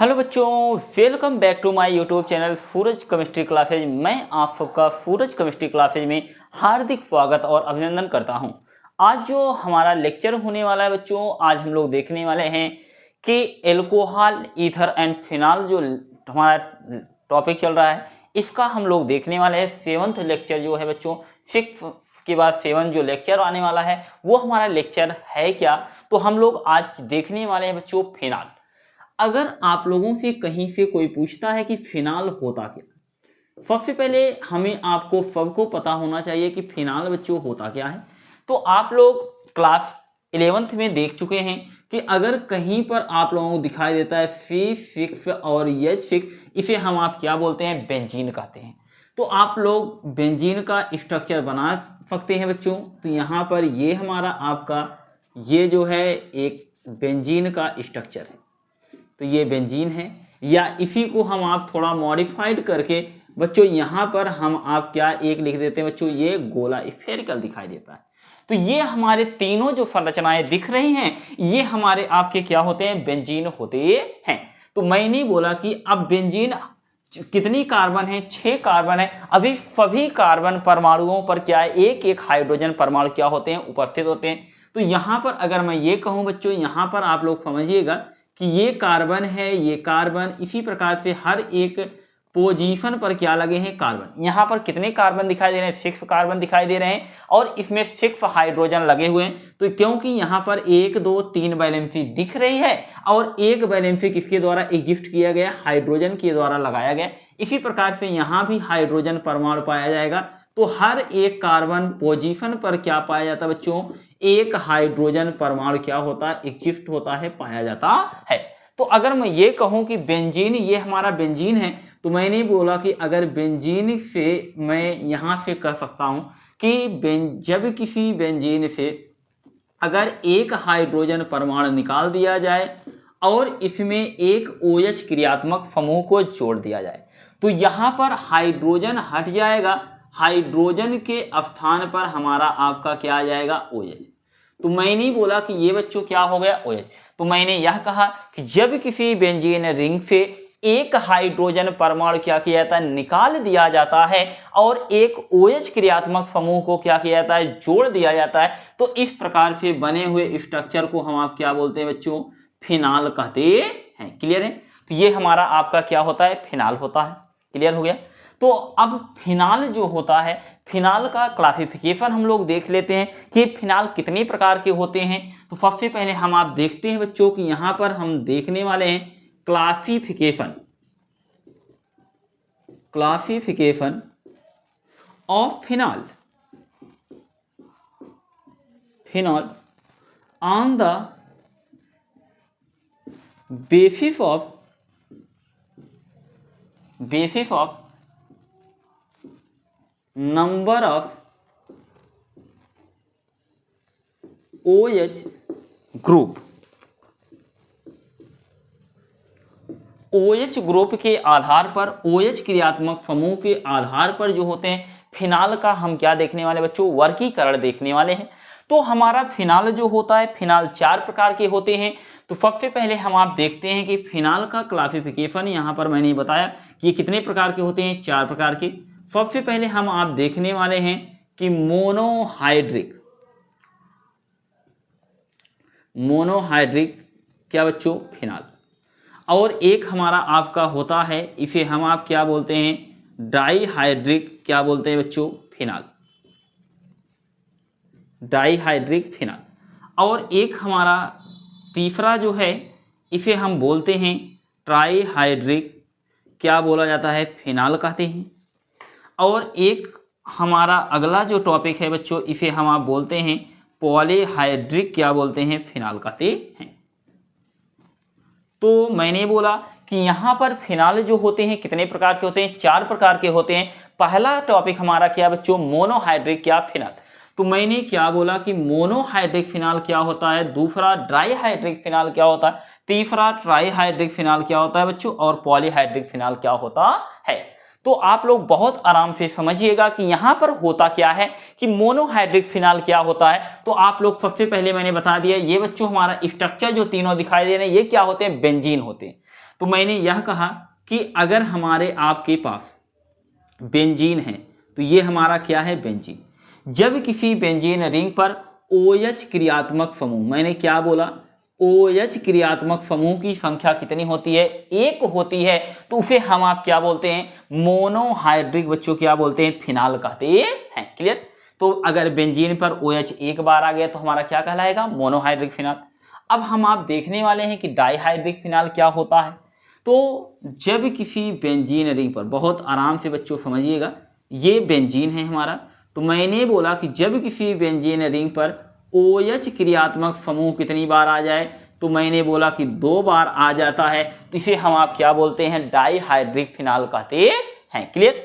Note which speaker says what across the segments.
Speaker 1: Hello बच्चों, welcome back to my YouTube channel Suraj chemistry classes. मैं आप सबका सूरज केमिस्ट्री क्लासेज में हार्दिक स्वागत और अभिनंदन करता हूं। आज जो हमारा लेक्चर होने वाला है बच्चों, आज हम लोग देखने वाले हैं कि एल्कोहल, ईथर एंड फिनॉल जो हमारा टॉपिक चल रहा है, इसका हम लोग देखने वाले हैं। 7th लेक्चर जो है बच्चों, 6 के बाद 7 जो लेक्चर आने वाला है वो हमारा लेक्चर है क्या, तो हम लोग आज देखने वाले हैं बच्चों फिनॉल। अगर आप लोगों से कहीं से कोई पूछता है कि फिनॉल होता क्या, सबसे पहले हमें आपको सबको पता होना चाहिए कि फिनॉल बच्चों होता क्या है। तो आप लोग क्लास 11th में देख चुके हैं कि अगर कहीं पर आप लोगों को दिखाई देता है C6 और H6, इसे हम आप क्या बोलते हैं, बेंजीन कहते हैं। तो आप लोग बेंजीन का स्ट्रक्चर बना सकते हैं बच्चों। तो यहाँ पर ये हमारा आपका ये जो है एक बेंजीन का स्ट्रक्चर है, तो ये बेंजीन है। या इसी को हम आप थोड़ा मॉडिफाइड करके बच्चों यहाँ पर हम आप क्या एक लिख देते हैं बच्चों, ये गोला स्फेरिकल दिखाई देता है। तो ये हमारे तीनों जो संरचनाएं दिख रही हैं, ये हमारे आपके क्या होते हैं, बेंजीन होते हैं। तो मैंने बोला कि अब बेंजीन कितनी कार्बन है, 6 कार्बन है। अभी सभी कार्बन परमाणुओं पर क्या है, एक एक हाइड्रोजन परमाणु क्या होते हैं, उपस्थित होते हैं। तो यहाँ पर अगर मैं ये कहूँ बच्चों, यहाँ पर आप लोग समझिएगा कि ये कार्बन है, ये कार्बन, इसी प्रकार से हर एक पोजीशन पर क्या लगे हैं, कार्बन। यहाँ पर कितने कार्बन दिखाई दे रहे हैं, 6 कार्बन दिखाई दे रहे हैं और इसमें 6 हाइड्रोजन लगे हुए हैं। तो क्योंकि यहाँ पर 1 2 3 वैलेंसी दिख रही है और एक वैलेंसी किसके द्वारा एग्जिस्ट किया गया, हाइड्रोजन के द्वारा लगाया गया। इसी प्रकार से यहाँ भी हाइड्रोजन परमाणु पाया जाएगा। तो हर एक कार्बन पोजीशन पर क्या पाया जाता है बच्चों, एक हाइड्रोजन परमाणु क्या होता है, एग्जिस्ट होता है, पाया जाता है। तो अगर मैं ये कहूं कि बेंजीन, ये हमारा बेंजीन है, तो मैंने बोला कि अगर बेंजीन से मैं यहां से कह सकता हूं कि जब किसी बेंजीन से अगर एक हाइड्रोजन परमाणु निकाल दिया जाए और इसमें एक OH क्रियात्मक समूह को जोड़ दिया जाए, तो यहां पर हाइड्रोजन हट जाएगा, हाइड्रोजन के स्थान पर हमारा आपका क्या आ जाएगा, OH। तो मैंने बोला कि ये बच्चों क्या हो गया, OH। तो मैंने यह कहा कि जब किसी बेंजीन रिंग से एक हाइड्रोजन परमाणु क्या किया जाता है, निकाल दिया जाता है और एक OH क्रियात्मक समूह को क्या किया जाता है, जोड़ दिया जाता है, तो इस प्रकार से बने हुए स्ट्रक्चर को हम आप क्या बोलते हैं बच्चों, फिनॉल कहते हैं। क्लियर है? तो ये हमारा आपका क्या होता है, फिनॉल होता है। क्लियर हो गया? तो अब फिनॉल जो होता है, फिनॉल का क्लासिफिकेशन हम लोग देख लेते हैं कि फिनॉल कितने प्रकार के होते हैं। तो सबसे पहले हम आप देखते हैं बच्चों कि यहाँ पर हम देखने वाले हैं classification of phenol on the basis of number of OH group. OH group के आधार पर, OH क्रियात्मक समूह के आधार पर जो होते हैं, फिनॉल का हम क्या देखने वाले बच्चों, वर्गीकरण देखने वाले हैं। तो हमारा फिनॉल जो होता है, फिनॉल 4 प्रकार के होते हैं। तो सबसे पहले हम आप देखते हैं कि फिनॉल का क्लासिफिकेशन यहाँ पर मैंने बताया कि ये कितने प्रकार के होते हैं, 4 प्रकार के। सबसे पहले हम आप देखने वाले हैं कि मोनोहाइड्रिक क्या बच्चों, फिनॉल। और एक हमारा आपका होता है, इसे हम आप क्या बोलते हैं, डाईहाइड्रिक क्या बोलते हैं बच्चों, फिनॉल, डाईहाइड्रिक फिनॉल। और एक हमारा तीसरा जो है, इसे हम बोलते हैं ट्राईहाइड्रिक क्या बोला जाता है, फिनॉल कहते हैं। और एक हमारा अगला जो टॉपिक है बच्चों, इसे हम आप बोलते हैं पॉलीहाइड्रिक क्या बोलते हैं, फिनॉल कहते हैं। तो मैंने बोला कि यहाँ पर फिनॉल जो होते हैं कितने प्रकार के होते हैं, 4 प्रकार के होते हैं। पहला टॉपिक हमारा क्या बच्चों, मोनोहाइड्रिक क्या फिनॉल। तो मैंने क्या बोला कि मोनोहाइड्रिक फिनॉल क्या होता है, दूसरा डाईहाइड्रिक फिनॉल क्या होता है, तीसरा ट्राईहाइड्रिक फिनॉल क्या होता है बच्चों, और पॉलीहाइड्रिक फिनॉल क्या होता है। तो आप लोग बहुत आराम से समझिएगा कि यहाँ पर होता क्या है कि मोनोहाइड्रिक फिनॉल क्या होता है। तो आप लोग सबसे पहले मैंने बता दिया, ये बच्चों हमारा स्ट्रक्चर जो तीनों दिखाई दे रहे हैं, ये क्या होते हैं, बेंजीन होते हैं। तो मैंने यह कहा कि अगर हमारे आपके पास बेंजीन है तो ये हमारा क्या है, बेंजीन। जब किसी बेंजीन रिंग पर OH क्रियात्मक समूह, मैंने क्या बोला, OH क्रियात्मक समूह की संख्या कितनी होती है, एक होती है, तो उसे हम आप क्या बोलते हैं, मोनोहाइड्रिक बच्चों क्या बोलते हैं, फिनाल कहते हैं। क्लियर। तो अगर बेंजीन पर OH एक बार आ गया तो हमारा क्या कहलाएगा, मोनोहाइड्रिक फिनाल। अब हम आप देखने वाले हैं कि डाइहाइड्रिक फिनाल क्या होता है। तो जब किसी बेंजीन रिंग पर, बहुत आराम से बच्चों समझिएगा, ये बेंजीन है हमारा, तो मैंने बोला कि जब किसी बेंजीन रिंग पर OH क्रियात्मक समूह कितनी बार आ जाए, तो मैंने बोला कि 2 बार आ जाता है, तो इसे हम आप क्या बोलते हैं, डाइहाइड्रिक फिनाल कहते हैं। क्लियर।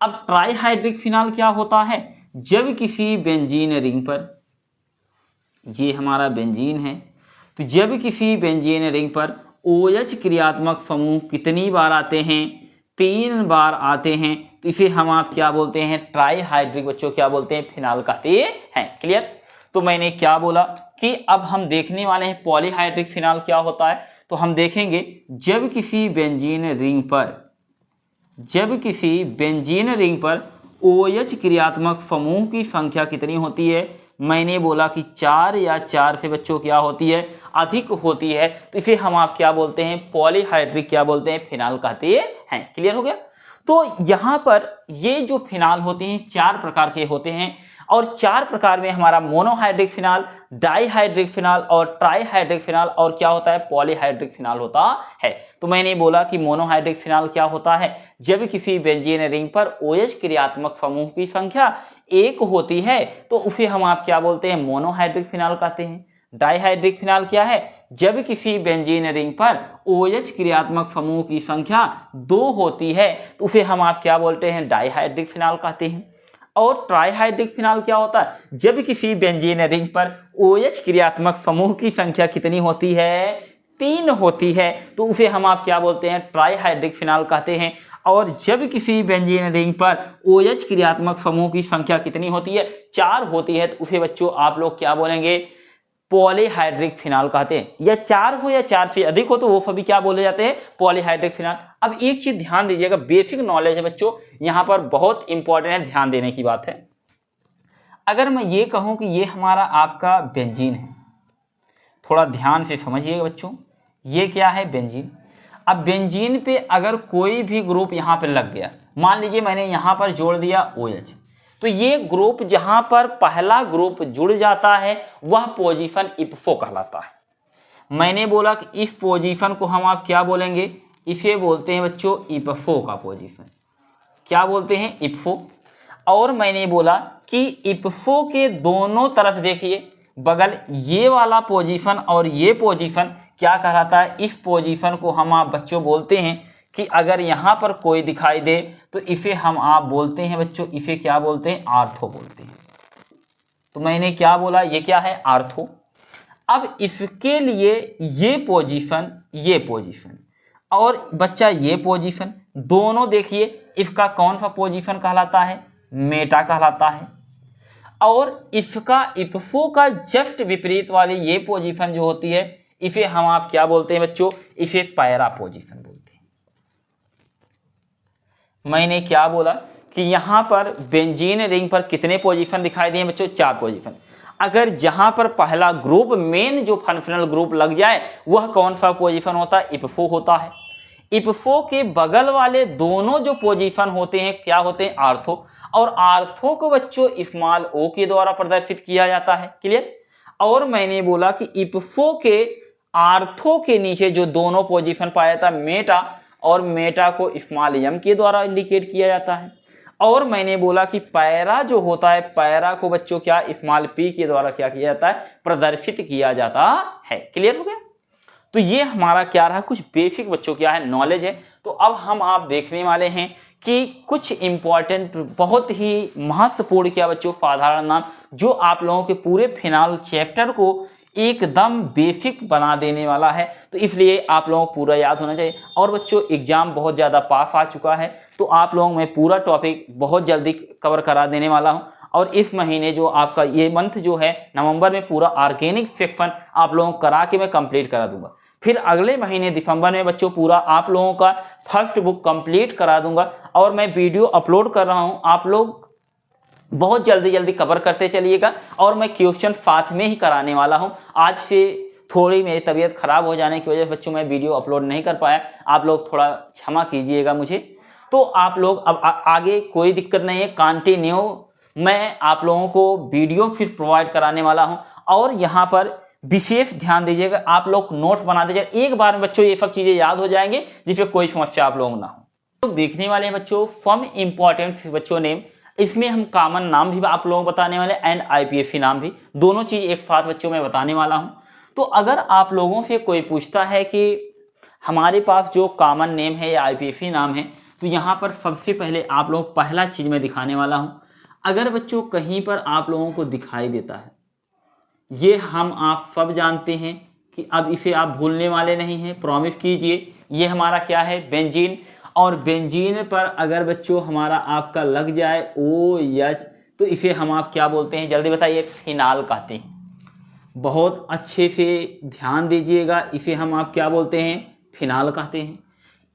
Speaker 1: अब ट्राइहाइड्रिक फिनाल क्या होता है, जब किसी बेंजीन रिंग पर, ये हमारा बेंजीन है, तो जब किसी बेंजीन रिंग पर OH क्रियात्मक समूह कितनी बार आते हैं, 3 बार आते हैं, तो इसे हम आप क्या बोलते हैं, ट्राइहाइड्रिक बच्चों क्या बोलते हैं, फिनाल कहते हैं। क्लियर। तो मैंने क्या बोला कि अब हम देखने वाले हैं पॉलीहाइड्रिक फिनाल क्या होता है। तो हम देखेंगे जब किसी बेंजीन रिंग पर, जब किसी बेंजीन रिंग पर OH क्रियात्मक समूह की संख्या कितनी होती है, मैंने बोला कि 4 या 4 से बच्चों क्या होती है, अधिक होती है, तो इसे हम आप क्या बोलते हैं, पॉलीहाइड्रिक क्या बोलते हैं, फिनाल कहते हैं। क्लियर हो गया। तो यहाँ पर ये जो फिनाल होते हैं 4 प्रकार के होते हैं, और 4 प्रकार में हमारा मोनोहाइड्रिक फिनाल, डाइहाइड्रिक फिनाल और ट्राइहाइड्रिक फिनाल और क्या होता है, पॉलीहाइड्रिक फिनाल होता है। तो मैंने बोला कि मोनोहाइड्रिक फिनाल क्या होता है, जब किसी बेंजीन रिंग पर OH क्रियात्मक समूह की संख्या 1 होती है, तो उसे हम आप क्या बोलते हैं, मोनोहाइड्रिक फिनाल कहते हैं। डाइहाइड्रिक फिनाल क्या है, जब किसी बेंजीन रिंग पर OH क्रियात्मक समूह की संख्या 2 होती है, तो उसे हम आप क्या बोलते हैं, डाइहाइड्रिक फिनाल कहते हैं। और ट्राइहाइड्रिक फिनाल क्या होता है, जब किसी बेंजीन रिंग पर OH क्रियात्मक समूह की संख्या कितनी होती है, 3 होती है, तो उसे हम आप क्या बोलते हैं, ट्राइहाइड्रिक फिनाल कहते हैं। और जब किसी बेंजीन रिंग पर OH क्रियात्मक समूह की संख्या कितनी होती है, 4 होती है, तो उसे बच्चों आप लोग क्या बोलेंगे, पॉलीहाइड्रिक फिनाल कहते हैं। या 4 हो या 4 से अधिक हो तो वो सभी क्या बोले जाते हैं, पॉलीहाइड्रिक फिनाल। अब एक चीज ध्यान दीजिएगा, बेसिक नॉलेज है बच्चों, यहाँ पर बहुत इंपॉर्टेंट है, ध्यान देने की बात है। अगर मैं ये कहूँ कि ये हमारा आपका बेंजीन है, थोड़ा ध्यान से समझिएगा बच्चों, ये क्या है, बेंजीन। अब बेंजीन पे अगर कोई भी ग्रुप यहाँ पे लग गया, मान लीजिए मैंने यहाँ पर जोड़ दिया OH, तो ये ग्रुप जहां पर पहला ग्रुप जुड़ जाता है वह पोजीशन इप्फो कहलाता है। मैंने बोला कि इस पोजीशन को हम आप क्या बोलेंगे, इसे बोलते हैं बच्चों इप्फो का पोजीशन, क्या बोलते हैं, इप्फो। और मैंने बोला कि इप्फो के दोनों तरफ देखिए, बगल ये वाला पोजीशन और ये पोजीशन क्या कहलाता है, इस पोजीशन को हम आप बच्चों बोलते हैं कि अगर यहाँ पर कोई दिखाई दे तो इसे हम आप बोलते हैं बच्चों, इसे क्या बोलते हैं, आर्थो बोलते हैं। तो मैंने क्या बोला, ये क्या है, आर्थो। अब इसके लिए ये पोजीशन और बच्चा ये पोजीशन, दोनों देखिए इसका कौन सा पोजीशन कहलाता है, मेटा कहलाता है। और इसका इप्फो का जस्ट विपरीत वाली ये पोजीशन जो होती है, इसे हम आप क्या बोलते हैं बच्चों, इसे पैरा पोजीशन बोलते हैं। मैंने क्या बोला कि यहाँ पर बेंजीन रिंग पर कितने पोजीशन दिखाई दिए बच्चों, 4 पोजीशन। अगर जहां पर पहला ग्रुप, मेन जो फंक्शनल ग्रुप लग जाए, वह कौन सा पोजीशन होता है, इप्फो होता है। इप्फो के बगल वाले दोनों जो पोजीशन होते हैं क्या होते हैं, आर्थो। और आर्थो को बच्चों स्मॉल ओ के द्वारा प्रदर्शित किया जाता है। क्लियर। और मैंने बोला कि इप्फो के आर्थो के नीचे जो दोनों पोजीशन पाया था, मेटा, और मेटा को स्मॉल एम के द्वारा इंडिकेट किया जाता है। और मैंने बोला कि पैरा जो होता है, पैरा को बच्चों क्या स्मॉल पी के द्वारा क्या किया जाता है, प्रदर्शित किया जाता है। क्लियर हो गया। तो ये हमारा क्या रहा, कुछ बेसिक बच्चों क्या है, नॉलेज है। तो अब हम आप देखने वाले हैं कि कुछ इंपॉर्टेंट, बहुत ही महत्वपूर्ण क्या बच्चों, साधारण नाम, जो आप लोगों के पूरे फिनाल चैप्टर को एकदम बेसिक बना देने वाला है। तो इसलिए आप लोगों को पूरा याद होना चाहिए। और बच्चों एग्जाम बहुत ज़्यादा पास आ चुका है, तो आप लोगों में पूरा टॉपिक बहुत जल्दी कवर करा देने वाला हूं। और इस महीने जो आपका ये मंथ जो है नवंबर में, पूरा ऑर्गेनिक सेक्शन आप लोगों को करा के मैं कंप्लीट करा दूंगा। फिर अगले महीने दिसंबर में बच्चों पूरा आप लोगों का फर्स्ट बुक कंप्लीट करा दूंगा और मैं वीडियो अपलोड कर रहा हूँ, आप लोग बहुत जल्दी जल्दी कवर करते चलिएगा। और मैं क्वेश्चन साथ में ही कराने वाला हूँ। आज से थोड़ी मेरी तबीयत खराब हो जाने की वजह से बच्चों मैं वीडियो अपलोड नहीं कर पाया, आप लोग थोड़ा क्षमा कीजिएगा मुझे। तो आप लोग अब आगे कोई दिक्कत नहीं है, कंटिन्यू मैं आप लोगों को वीडियो फिर प्रोवाइड कराने वाला हूं। और यहाँ पर विशेष ध्यान दीजिएगा, आप लोग नोट बना दीजिए, एक बार में बच्चों ये सब चीजें याद हो जाएंगे जिससे कोई समस्या आप लोगों ना हो। तो देखने वाले हैं बच्चों फॉर्म इंपॉर्टेंट बच्चों नेम, इसमें हम कॉमन नाम भी आप लोगों को बताने वाले एंड आईपीएफसी नाम भी, दोनों चीज एक साथ बच्चों में बताने वाला हूं। तो अगर आप लोगों से कोई पूछता है कि हमारे पास जो कॉमन नेम है या आईपीएफसी नाम है, तो यहाँ पर सबसे पहले आप लोग पहला चीज मैं दिखाने वाला हूं। अगर बच्चों कहीं पर आप लोगों को दिखाई देता है, ये हम आप सब जानते हैं कि अब इसे आप भूलने वाले नहीं हैं, प्रॉमिस कीजिए। ये हमारा क्या है, बेंजीन। और बेंजीन पर अगर बच्चों हमारा आपका लग जाए OH, तो इसे हम आप क्या बोलते हैं, जल्दी बताइए, फिनाल कहते हैं। बहुत अच्छे से ध्यान दीजिएगा, इसे हम आप क्या बोलते हैं, फिनाल कहते हैं।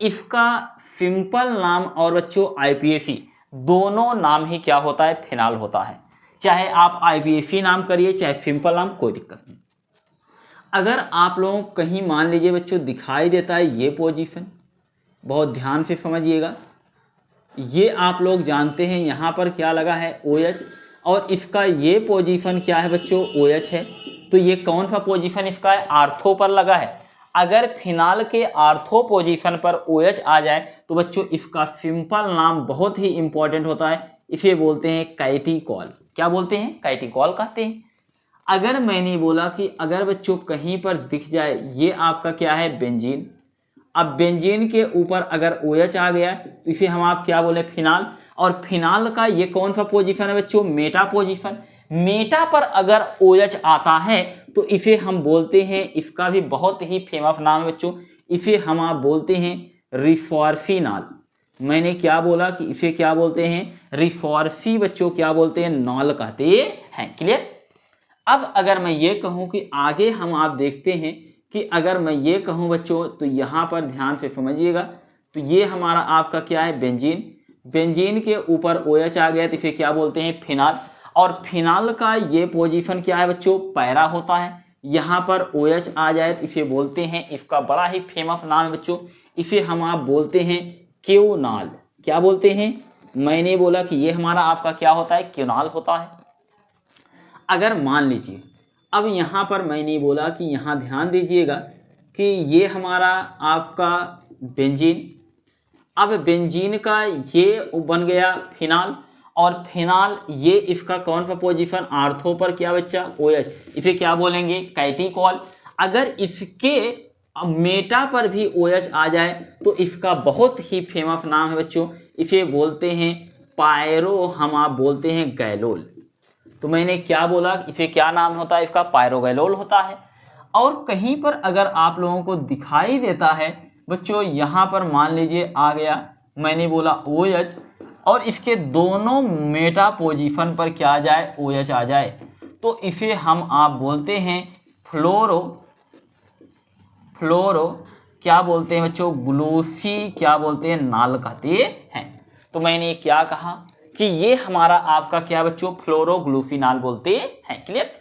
Speaker 1: इसका सिंपल नाम और बच्चों आईपीएफसी दोनों नाम ही क्या होता है, फिनाल होता है। चाहे आप आईपीएफसी नाम करिए चाहे सिंपल नाम, कोई दिक्कत नहीं। अगर आप लोगों को कहीं मान लीजिए बच्चों दिखाई देता है ये पोजीशन, बहुत ध्यान से समझिएगा, ये आप लोग जानते हैं यहाँ पर क्या लगा है, OH, और इसका ये पोजीशन क्या है बच्चों, OH है। तो ये कौन सा पोजीशन इसका है, आर्थो पर लगा है। अगर फिनाल के आर्थो पोजीशन पर OH आ जाए तो बच्चों इसका सिंपल नाम बहुत ही इंपॉर्टेंट होता है, इसे बोलते हैं कैटिकॉल। क्या बोलते हैं, कैटिकॉल कहते हैं। अगर मैंने बोला कि अगर बच्चों कहीं पर दिख जाए ये आपका क्या है, बेंजीन, अब बेंजीन के ऊपर अगर OH आ गया तो इसे हम आप क्या बोले, फिनाल। और फिनाल का ये कौन सा पोजीशन है बच्चों, मेटा पोजीशन। मेटा पर अगर OH आता है तो इसे हम बोलते हैं, इसका भी बहुत ही फेमस नाम है बच्चों, इसे हम आप बोलते हैं रिफॉर्फिनाल। मैंने क्या बोला कि इसे क्या बोलते हैं, रिफॉर्फी बच्चों क्या बोलते हैं, नॉल कहते हैं। क्लियर। अब अगर मैं ये कहूँ कि आगे हम आप देखते हैं कि अगर मैं ये कहूँ बच्चों, तो यहाँ पर ध्यान से समझिएगा, तो ये हमारा आपका क्या है, बेंजीन। बेंजीन के ऊपर OH आ गया तो इसे क्या बोलते हैं, फिनाल। और फिनाल का ये पोजीशन क्या है बच्चों, पैरा होता है। यहाँ पर OH आ जाए तो इसे बोलते हैं, इसका बड़ा ही फेमस नाम है बच्चों, इसे हम आप बोलते हैं क्यूनाल। क्या बोलते हैं, मैंने बोला कि ये हमारा आपका क्या होता है, क्यूनाल होता है। अगर मान लीजिए अब यहाँ पर मैंने बोला कि यहाँ ध्यान दीजिएगा कि ये हमारा आपका बेंजीन, अब बेंजीन का ये बन गया फिनाल, और फिनाल ये इसका कौन सा पोजीशन, आर्थो पर क्या बच्चा, OH, इसे क्या बोलेंगे, कैटिकॉल। अगर इसके मेटा पर भी OH आ जाए तो इसका बहुत ही फेमस नाम है बच्चों, इसे बोलते हैं पायरो, हम आप बोलते हैं गैलोल। तो मैंने क्या बोला, इसे क्या नाम होता है, इसका पायरोगैलोल होता है। और कहीं पर अगर आप लोगों को दिखाई देता है बच्चों, यहाँ पर मान लीजिए आ गया, मैंने बोला OH, और इसके दोनों मेटा पोजीशन पर क्या आ जाए, OH आ जाए, तो इसे हम आप बोलते हैं फ्लोरो क्या बोलते हैं बच्चों, ग्लूफी क्या बोलते हैं, नाल कहते हैं। तो मैंने क्या कहा कि ये हमारा आपका क्या बच्चों, फ्लोरोग्लूफिनाल बोलते हैं। क्लियर।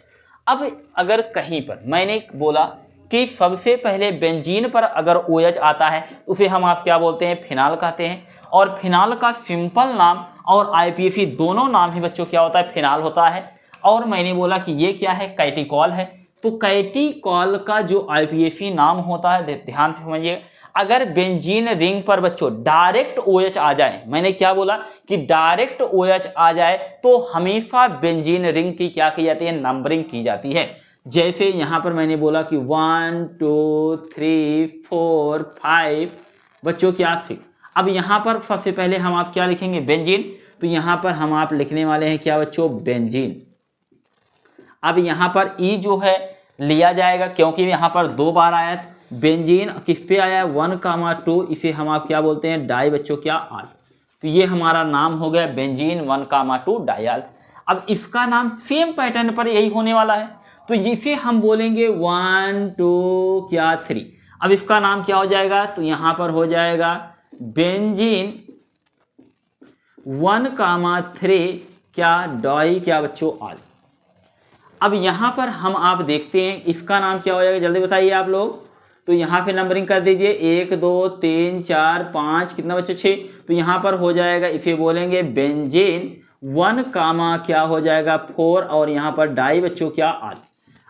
Speaker 1: अब अगर कहीं पर मैंने बोला कि सबसे पहले बेंजीन पर अगर OH आता है तो उसे हम आप क्या बोलते हैं, फिनाल कहते हैं। और फिनाल का सिंपल नाम और आईपीएफसी दोनों नाम ही बच्चों क्या होता है, फिनाल होता है। और मैंने बोला कि ये क्या है, कैटिकॉल है। तो कैटिकॉल का जो आईपीएफसी नाम होता है, ध्यान से समझिए, अगर बेंजीन रिंग पर बच्चों डायरेक्ट OH आ जाए, मैंने क्या बोला कि डायरेक्ट OH आ जाए तो हमेशा बेंजीन रिंग की क्या की जाती है, नंबरिंग की जाती है। जैसे यहाँ पर मैंने बोला कि 1 2 3 4 5 बच्चों क्या 6। अब यहाँ पर सबसे पहले हम आप क्या लिखेंगे, बेंजीन। तो यहाँ पर हम आप लिखने वाले हैं क्या बच्चों, बेंजीन। अब यहाँ पर E जो है लिया जाएगा क्योंकि यहाँ पर 2 बार आया, बेंजीन किस पे आया है, 1,2, इसे हम आप क्या बोलते हैं, डाई बच्चों क्या, आल। तो ये हमारा नाम हो गया बेंजीन 1,2 डायाल। अब इसका नाम सेम पैटर्न पर यही होने वाला है, तो इसे हम बोलेंगे 1 2 क्या 3। अब इसका नाम क्या हो जाएगा, तो यहाँ पर हो जाएगा बेंजीन 1,3 क्या डाई क्या बच्चों आल। अब यहाँ पर हम आप देखते हैं इसका नाम क्या हो जाएगा, जल्दी बताइए आप लोग। तो यहाँ पे नंबरिंग कर दीजिए 1 2 3 4 5 कितना बच्चों 6। तो यहाँ पर हो जाएगा इसे बोलेंगे बेंजीन 1 कामा क्या हो जाएगा 4 और यहाँ पर डाई बच्चों क्या आल।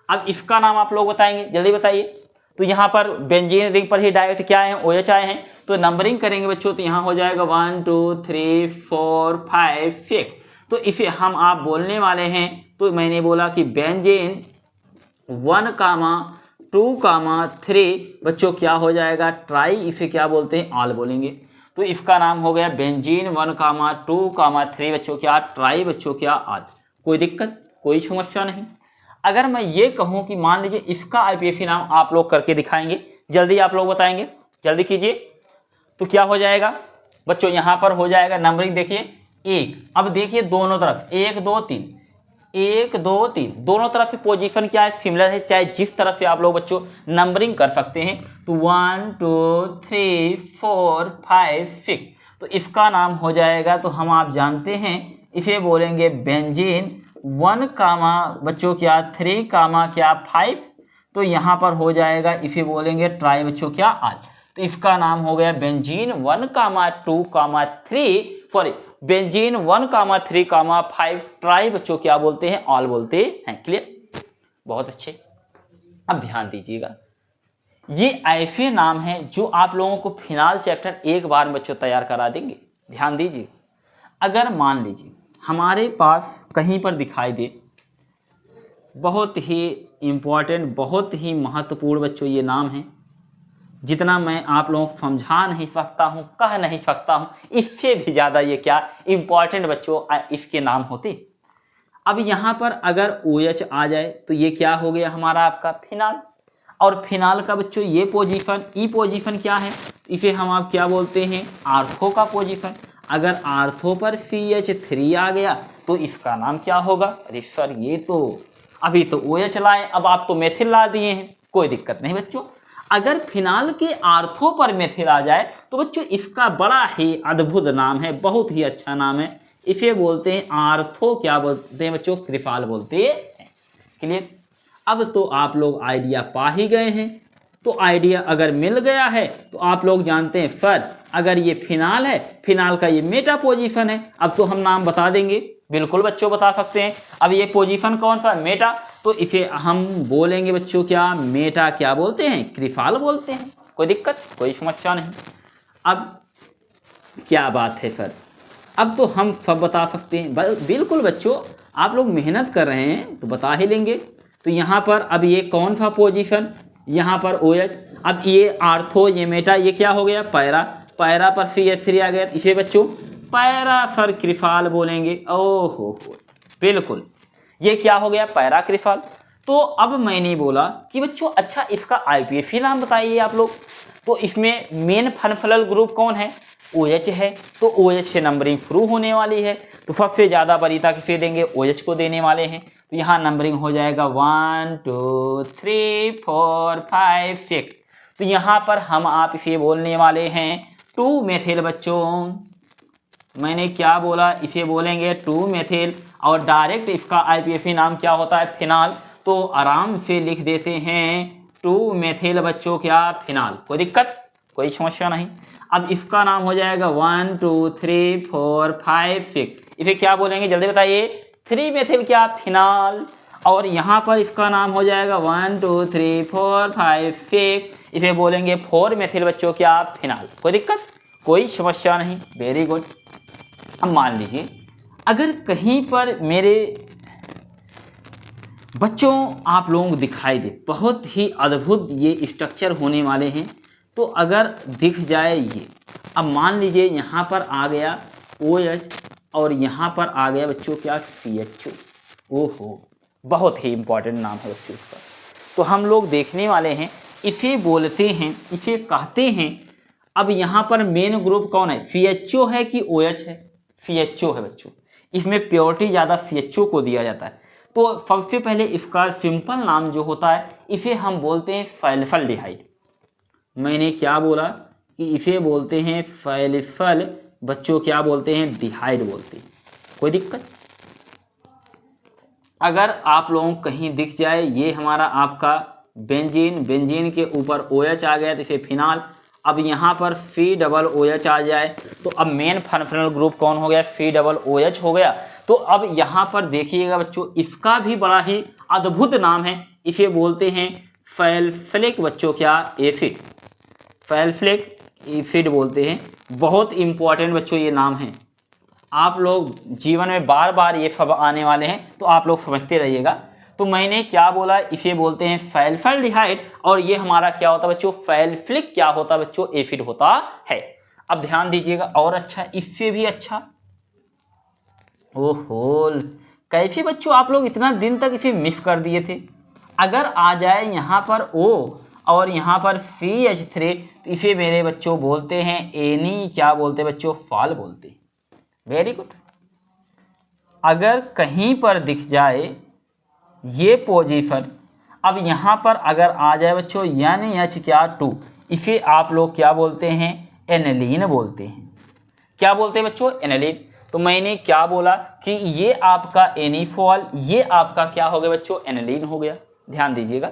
Speaker 1: अब इसका नाम आप लोग बताएंगे, जल्दी बताइए। तो यहाँ पर बेंजीन रिंग पर ही डायरेक्ट क्या है OH आए हैं, तो नंबरिंग करेंगे बच्चों तो यहाँ हो जाएगा 1 2 3 4 5 6। तो इसे हम आप बोलने वाले हैं, तो मैंने बोला कि बेंजीन 1,2,3 बच्चों क्या हो जाएगा ट्राई, इसे क्या बोलते हैं आल बोलेंगे। तो इसका नाम हो गया बेंजीन 1,2,3 बच्चों क्या ट्राई बच्चों क्या आल। कोई दिक्कत कोई समस्या नहीं। अगर मैं ये कहूँ कि मान लीजिए इसका IUPAC नाम आप लोग करके दिखाएंगे, जल्दी आप लोग बताएंगे, जल्दी कीजिए। तो क्या हो जाएगा बच्चों, यहाँ पर हो जाएगा नंबरिंग देखिए 1। अब देखिए दोनों तरफ 1 2 3 1 2 3 दोनों तरफ से पोजीशन क्या है सिमिलर है, चाहे जिस तरफ से आप लोग बच्चों नंबरिंग कर सकते हैं। तो 1 2 3 4 5 6 तो इसका नाम हो जाएगा, तो हम आप जानते हैं इसे बोलेंगे बेंजीन 1 कामा बच्चों क्या 3 कामा क्या 5। तो यहाँ पर हो जाएगा इसे बोलेंगे ट्राई बच्चों क्या आल। तो इसका नाम हो गया बेंजीन 1 कामा 2 कामा 3 सॉरी बेंजीन 1 कामा 3 कामा 5 ट्राई बच्चों क्या बोलते हैं ऑल बोलते हैं। क्लियर, बहुत अच्छे। अब ध्यान दीजिएगा, ये ऐसे नाम हैं जो आप लोगों को फिनाल चैप्टर एक बार बच्चों तैयार करा देंगे। ध्यान दीजिए, अगर मान लीजिए हमारे पास कहीं पर दिखाई दे बहुत ही इम्पोर्टेंट बहुत ही महत्वपूर्ण बच्चों ये नाम है, जितना मैं आप लोगों को समझा नहीं सकता हूँ कह नहीं सकता हूँ, इससे भी ज़्यादा ये क्या इम्पॉर्टेंट बच्चों इसके नाम होते। अब यहाँ पर अगर OH आ जाए तो ये क्या हो गया हमारा आपका फिनाल। और फिनाल का बच्चों ये पोजीशन ई पोजीशन क्या है, इसे हम आप क्या बोलते हैं आर्थो का पोजीशन। अगर आर्थो पर CH3 आ गया तो इसका नाम क्या होगा। अरे सर ये तो अभी तो OH लाए, अब आप तो मेथिल ला दिए हैं। कोई दिक्कत नहीं बच्चों, अगर फिनाल के आर्थो पर मेथिल आ जाए तो बच्चों इसका बड़ा ही अद्भुत नाम है, बहुत ही अच्छा नाम है। इसे बोलते हैं आर्थो क्या बोलते हैं बच्चों क्रिफाल बोलते हैं। क्लियर, अब तो आप लोग आइडिया पा ही गए हैं। तो आइडिया अगर मिल गया है तो आप लोग जानते हैं सर अगर ये फिनाल है, फिनाल का ये मेटा पोजीशन है। अब तो हम नाम बता देंगे, बिल्कुल बच्चों बता सकते हैं। अब ये पोजीशन कौन सा मेटा, तो इसे हम बोलेंगे बच्चों क्या मेटा क्या बोलते हैं क्रिफाल बोलते हैं। कोई दिक्कत कोई समस्या नहीं। अब क्या बात है सर, अब तो हम सब बता सकते हैं। बिल्कुल बच्चों, आप लोग मेहनत कर रहे हैं तो बता ही लेंगे। तो यहाँ पर अब ये कौन सा पोजीशन, यहाँ पर OH। अब ये आर्थो ये मेटा ये क्या हो गया पैरा, पैरा पर CH3 आ गया, इसे बच्चों पैरा सर क्रिफाल बोलेंगे। ओहो बिल्कुल, ये क्या हो गया पैरा क्रिफाल। तो अब मैंने बोला कि बच्चों अच्छा इसका IUPAC नाम बताइए आप लोग। तो इसमें मेन फनफनल ग्रुप कौन है, OH है। तो OH से नंबरिंग शुरू होने वाली है, तो सबसे ज़्यादा वरीयता किसे देंगे OH को देने वाले हैं। तो यहाँ नंबरिंग हो जाएगा 1 2 3 4 5 6। तो यहाँ पर हम आप इसे बोलने वाले हैं 2 मेथिल बच्चों। मैंने क्या बोला, इसे बोलेंगे 2 मेथिल। और डायरेक्ट इसका IUPAC नाम क्या होता है फिनाल, तो आराम से लिख देते हैं 2 मेथिल बच्चों क्या फिनाल। कोई दिक्कत कोई समस्या नहीं। अब इसका नाम हो जाएगा 1 2 3 4 5 6। इसे क्या बोलेंगे जल्दी बताइए 3 मेथिल क्या फिनाल। और यहाँ पर इसका नाम हो जाएगा 1 2 3 4 5 6। इसे बोलेंगे 4 मेथिल बच्चों क्या फिनाल। कोई दिक्कत कोई समस्या नहीं, वेरी गुड। अब मान लीजिए अगर कहीं पर मेरे बच्चों आप लोगों को दिखाई दे बहुत ही अद्भुत ये स्ट्रक्चर होने वाले हैं, तो अगर दिख जाए ये, अब मान लीजिए यहाँ पर आ गया OH और यहाँ पर आ गया बच्चों क्या CHO। ओहो बहुत ही इंपॉर्टेंट नाम है बच्चों इसका। तो हम लोग देखने वाले हैं, इसे बोलते हैं इसे कहते हैं। अब यहाँ पर मेन ग्रुप कौन है, CHO है कि OH है, CHO है बच्चों। इसमें प्योरिटी ज़्यादा CHO को दिया जाता है। तो सबसे पहले इसका सिंपल नाम जो होता है इसे हम बोलते हैं सल्फाल्डिहाइड। मैंने क्या बोला कि इसे बोलते हैं फैलिफल बच्चों, क्या बोलते हैं, डिहाइड बोलते हैं। कोई दिक्कत? अगर आप लोगों को कहीं दिख जाए ये हमारा आपका बेंजीन, बेंजीन के ऊपर OH आ गया तो इसे फिनाल, अब यहाँ पर FeOH आ जाए तो अब मेन फंक्शनल ग्रुप कौन हो गया, FeOH हो गया। तो अब यहाँ पर देखिएगा बच्चों, इसका भी बड़ा ही अद्भुत नाम है, इसे बोलते हैं सल्फ्यूरिक बच्चों, क्या, एसिड, सल्फ्यूरिक एसिड बोलते हैं। बहुत इंपॉर्टेंट बच्चों ये नाम है, आप लोग जीवन में बार बार ये सब आने वाले हैं तो आप लोग समझते रहिएगा। तो मैंने क्या बोला, इसे बोलते हैं सल्फाल्डिहाइड, और ये हमारा क्या होता है बच्चों, सल्फ्यूरिक क्या होता है बच्चों, एसिड होता है। अब ध्यान दीजिएगा, और अच्छा, इससे भी अच्छा, ओहो, कैसे बच्चों आप लोग इतना दिन तक इसे मिस कर दिए थे। अगर आ जाए यहाँ पर O और यहाँ पर CH3 तो इसे मेरे बच्चों बोलते हैं एनी, क्या बोलते हैं बच्चों, फॉल बोलते हैं। Very good. अगर कहीं पर दिख जाए ये पोजीशन, अब यहाँ पर अगर आ जाए बच्चों NH क्या 2, इसे आप लोग क्या बोलते हैं, एनिलीन बोलते हैं। क्या बोलते हैं बच्चों, एनिलीन। तो मैंने क्या बोला कि ये आपका एनीफॉल, ये आपका क्या हो गया बच्चों, एनिलीन हो गया। ध्यान दीजिएगा,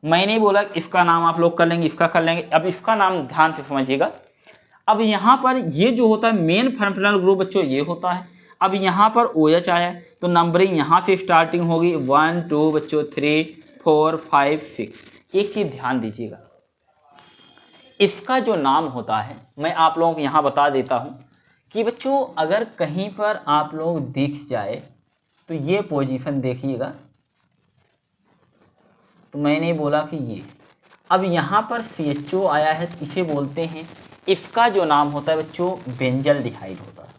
Speaker 1: मैंने बोला इसका नाम आप लोग कर लेंगे, इसका कर लेंगे। अब इसका नाम ध्यान से समझिएगा। अब यहाँ पर ये जो होता है मेन फंक्शनल ग्रुप बच्चों ये होता है। अब यहाँ पर OH आया तो नंबरिंग यहाँ से स्टार्टिंग होगी 1 2 बच्चों 3 4 5 6। एक चीज़ ध्यान दीजिएगा, इसका जो नाम होता है मैं आप लोगों को यहाँ बता देता हूँ कि बच्चों अगर कहीं पर आप लोग दिख जाए तो ये पोजीशन देखिएगा, तो मैंने बोला कि ये, अब यहाँ पर CHO आया है तो इसे बोलते हैं, इसका जो नाम होता है बच्चों बेंजल डिहाइड होता है।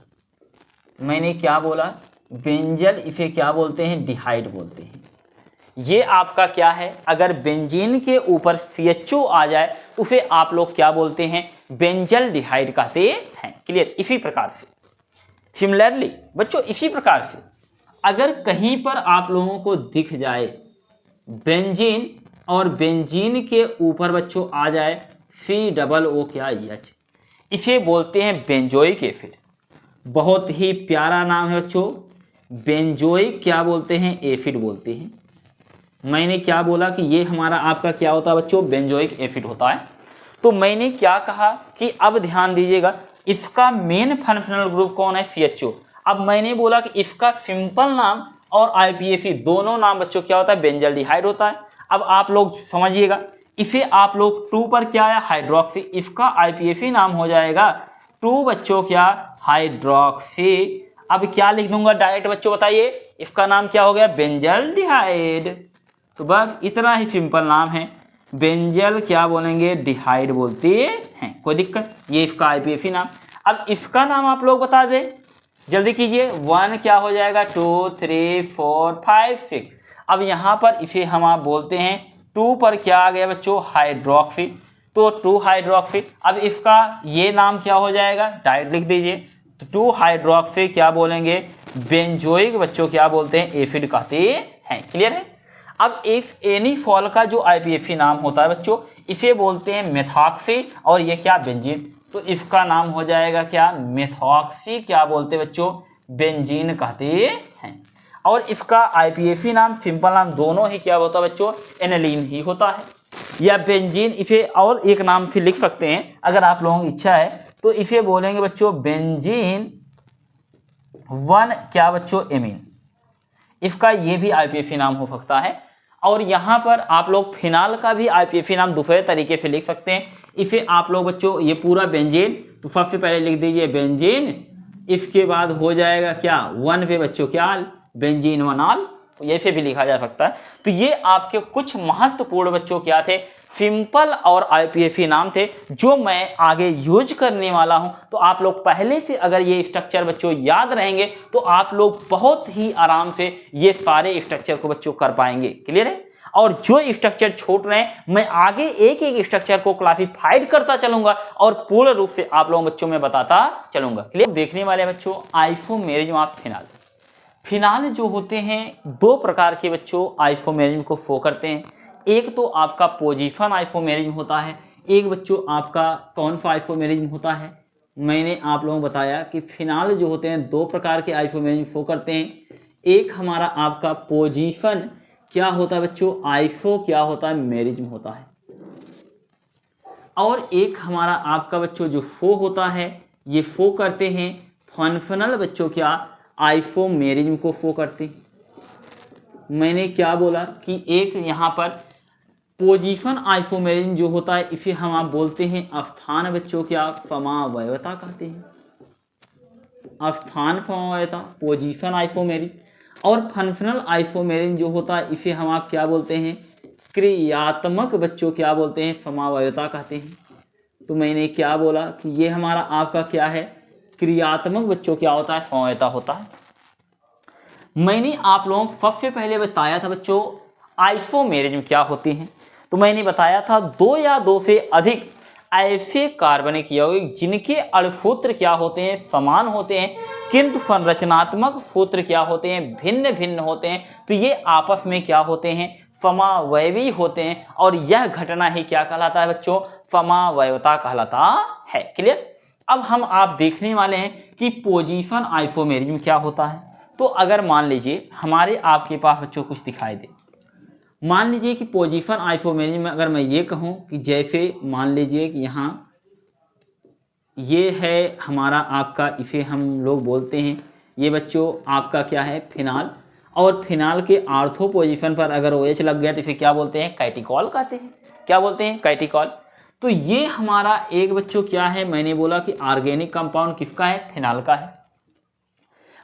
Speaker 1: मैंने क्या बोला, बेंजल, इसे क्या बोलते हैं, डिहाइड बोलते हैं। ये आपका क्या है, अगर बेंजीन के ऊपर CHO आ जाए तो उसे आप लोग क्या बोलते हैं, बेंजल डिहाइड कहते हैं। क्लियर? इसी प्रकार से सिमिलरली बच्चों, इसी प्रकार से अगर कहीं पर आप लोगों को दिख जाए बेंजीन और बेंजीन के ऊपर बच्चों आ जाए COO क्या H, इसे बोलते हैं बेंजोइक एसिड। बहुत ही प्यारा नाम है बच्चों, बेंजोइक क्या बोलते हैं, एसिड बोलते हैं। मैंने क्या बोला कि ये हमारा आपका क्या होता है बच्चों, बेंजोइक एसिड होता है। तो मैंने क्या कहा कि अब ध्यान दीजिएगा, इसका मेन फंक्शनल ग्रुप कौन है, CHO। अब मैंने बोला कि इसका सिंपल नाम और IPAC दोनों नाम बच्चों क्या होता है, बेंजल डिहाइड होता है। अब आप लोग समझिएगा, इसे आप लोग 2 पर क्या आया, हाइड्रोक्सी, इसका IPAC नाम हो जाएगा 2 बच्चों क्या, हाइड्रोक्सी। अब क्या लिख दूंगा डायरेक्ट बच्चों, बताइए इसका नाम क्या हो गया, बेंजल डिहाइड। तो बस इतना ही सिंपल नाम है, बेंजल क्या बोलेंगे, डिहाइड बोलते हैं। कोई दिक्कत? ये इसका IPAC नाम। अब इसका नाम आप लोग बता दें, जल्दी कीजिए। 1 क्या हो जाएगा, 2 3 4 5 6। अब यहाँ पर इसे हम आप बोलते हैं 2 पर क्या आ गया बच्चों, हाइड्रोक्सी, तो 2 हाइड्रोक्सी। अब इसका ये नाम क्या हो जाएगा, डायरेक्ट लिख दीजिए, तो 2 हाइड्रोक्सी क्या बोलेंगे, बेंजोइक बच्चों क्या बोलते हैं, एसिड कहते हैं। क्लियर है? अब इस एनीफॉल का जो IPAC नाम होता है बच्चों, इसे बोलते हैं मेथॉक्सी, और ये क्या, बेंजीन, तो इसका नाम हो जाएगा क्या, मेथॉक्सी क्या बोलते हैं बच्चों, बेंजीन कहते हैं। और इसका IPAC नाम, सिंपल नाम दोनों ही क्या होता है बच्चों, एनिलीन ही होता है या बेंजीन। इसे और एक नाम से लिख सकते हैं अगर आप लोगों की इच्छा है, तो इसे बोलेंगे बच्चों बेंजीन 1 क्या बच्चों, एमीन। इसका ये भी IPAC नाम हो सकता है। और यहाँ पर आप लोग फिनाल का भी IPAC नाम दूसरे तरीके से लिख सकते हैं। इसे आप लोग बच्चों ये पूरा बेंजीन, तो सबसे पहले लिख दीजिए बेंजीन, इसके बाद हो जाएगा क्या, 1 पे बच्चों क्या, बेंजीन 1 ऑल, तो ये से भी लिखा जा सकता है। तो ये आपके कुछ महत्वपूर्ण बच्चों क्या थे, सिंपल और IPAC नाम थे, जो मैं आगे यूज करने वाला हूं। तो आप लोग पहले से अगर ये स्ट्रक्चर बच्चों याद रहेंगे तो आप लोग बहुत ही आराम से ये सारे स्ट्रक्चर को बच्चों कर पाएंगे। क्लियर है? और जो स्ट्रक्चर छूट रहे हैं मैं आगे एक एक स्ट्रक्चर को क्लासिफाइड करता चलूंगा और पूर्ण रूप से आप लोगों बच्चों में बताता चलूंगा। क्लियर? देखने वाले बच्चों आइसोमेरिज्म ऑफ फिनाल। फिनाल जो होते हैं 2 प्रकार के बच्चों आइसोमेरिज्म को फो करते हैं। एक तो आपका पोजीशन आइसोमेरिज्म होता है, एक बच्चों आपका कौन सा आइसोमेरिज्म होता है। मैंने आप लोगों को बताया कि फिनाल जो होते हैं दो प्रकार के आइसोमेरिज्म शो करते हैं। एक हमारा आपका पोजीशन क्या होता है बच्चों, आइसो क्या होता है, मेरिज्म होता है। और एक हमारा आपका बच्चों जो फो होता है, ये फो करते हैं फंक्शनल बच्चों क्या, आइसोमेरिज्म को फो करते हैं। मैंने क्या बोला कि एक यहाँ पर पोजीशन आइसोमेरिज्म जो होता है इसे हम आप बोलते हैं स्थान बच्चों क्या, समावयवता कहते हैं, स्थान समावयवता पोजीशन आइसोमेरिज्म। और फंक्शनल आइसोमेरिज्म जो होता है इसे हम आप क्या बोलते हैं, क्रियात्मक बच्चों क्या बोलते हैं, समावयवता कहते हैं। तो मैंने क्या बोला कि ये हमारा आपका क्या है, क्रियात्मक बच्चों क्या होता है, समावयवता होता है। मैंने आप लोगों को सबसे पहले बताया था बच्चों आइसोमेरिज्म क्या होती हैं। तो मैंने बताया था दो या दो से अधिक ऐसे कार्बनिक यौगिक जिनके अणुसूत्र क्या होते हैं, समान होते हैं, किंतु संरचनात्मक सूत्र क्या होते हैं, भिन्न भिन्न होते हैं। तो ये आपस में क्या होते हैं, समावयवी होते हैं। और यह घटना ही क्या कहलाता है बच्चों, समावयवता कहलाता है। क्लियर। अब हम आप देखने वाले हैं कि पोजीशन आइसोमेरिज्म क्या होता है। तो अगर मान लीजिए हमारे आपके पास बच्चों कुछ दिखाई दे, मान लीजिए कि पोजीशन आइसोमेरिज्म में अगर मैं ये कहूँ कि जैसे मान लीजिए कि यहाँ ये है हमारा आपका, इसे हम लोग बोलते हैं ये बच्चों आपका क्या है, फिनाल। और फिनाल के आर्थो पोजीशन पर अगर OH लग गया तो इसे क्या बोलते हैं, कैटिकॉल कहते हैं। क्या बोलते हैं, कैटिकॉल। तो ये हमारा एक बच्चों क्या है, मैंने बोला कि ऑर्गेनिक कंपाउंड किसका है, फिनाल का है।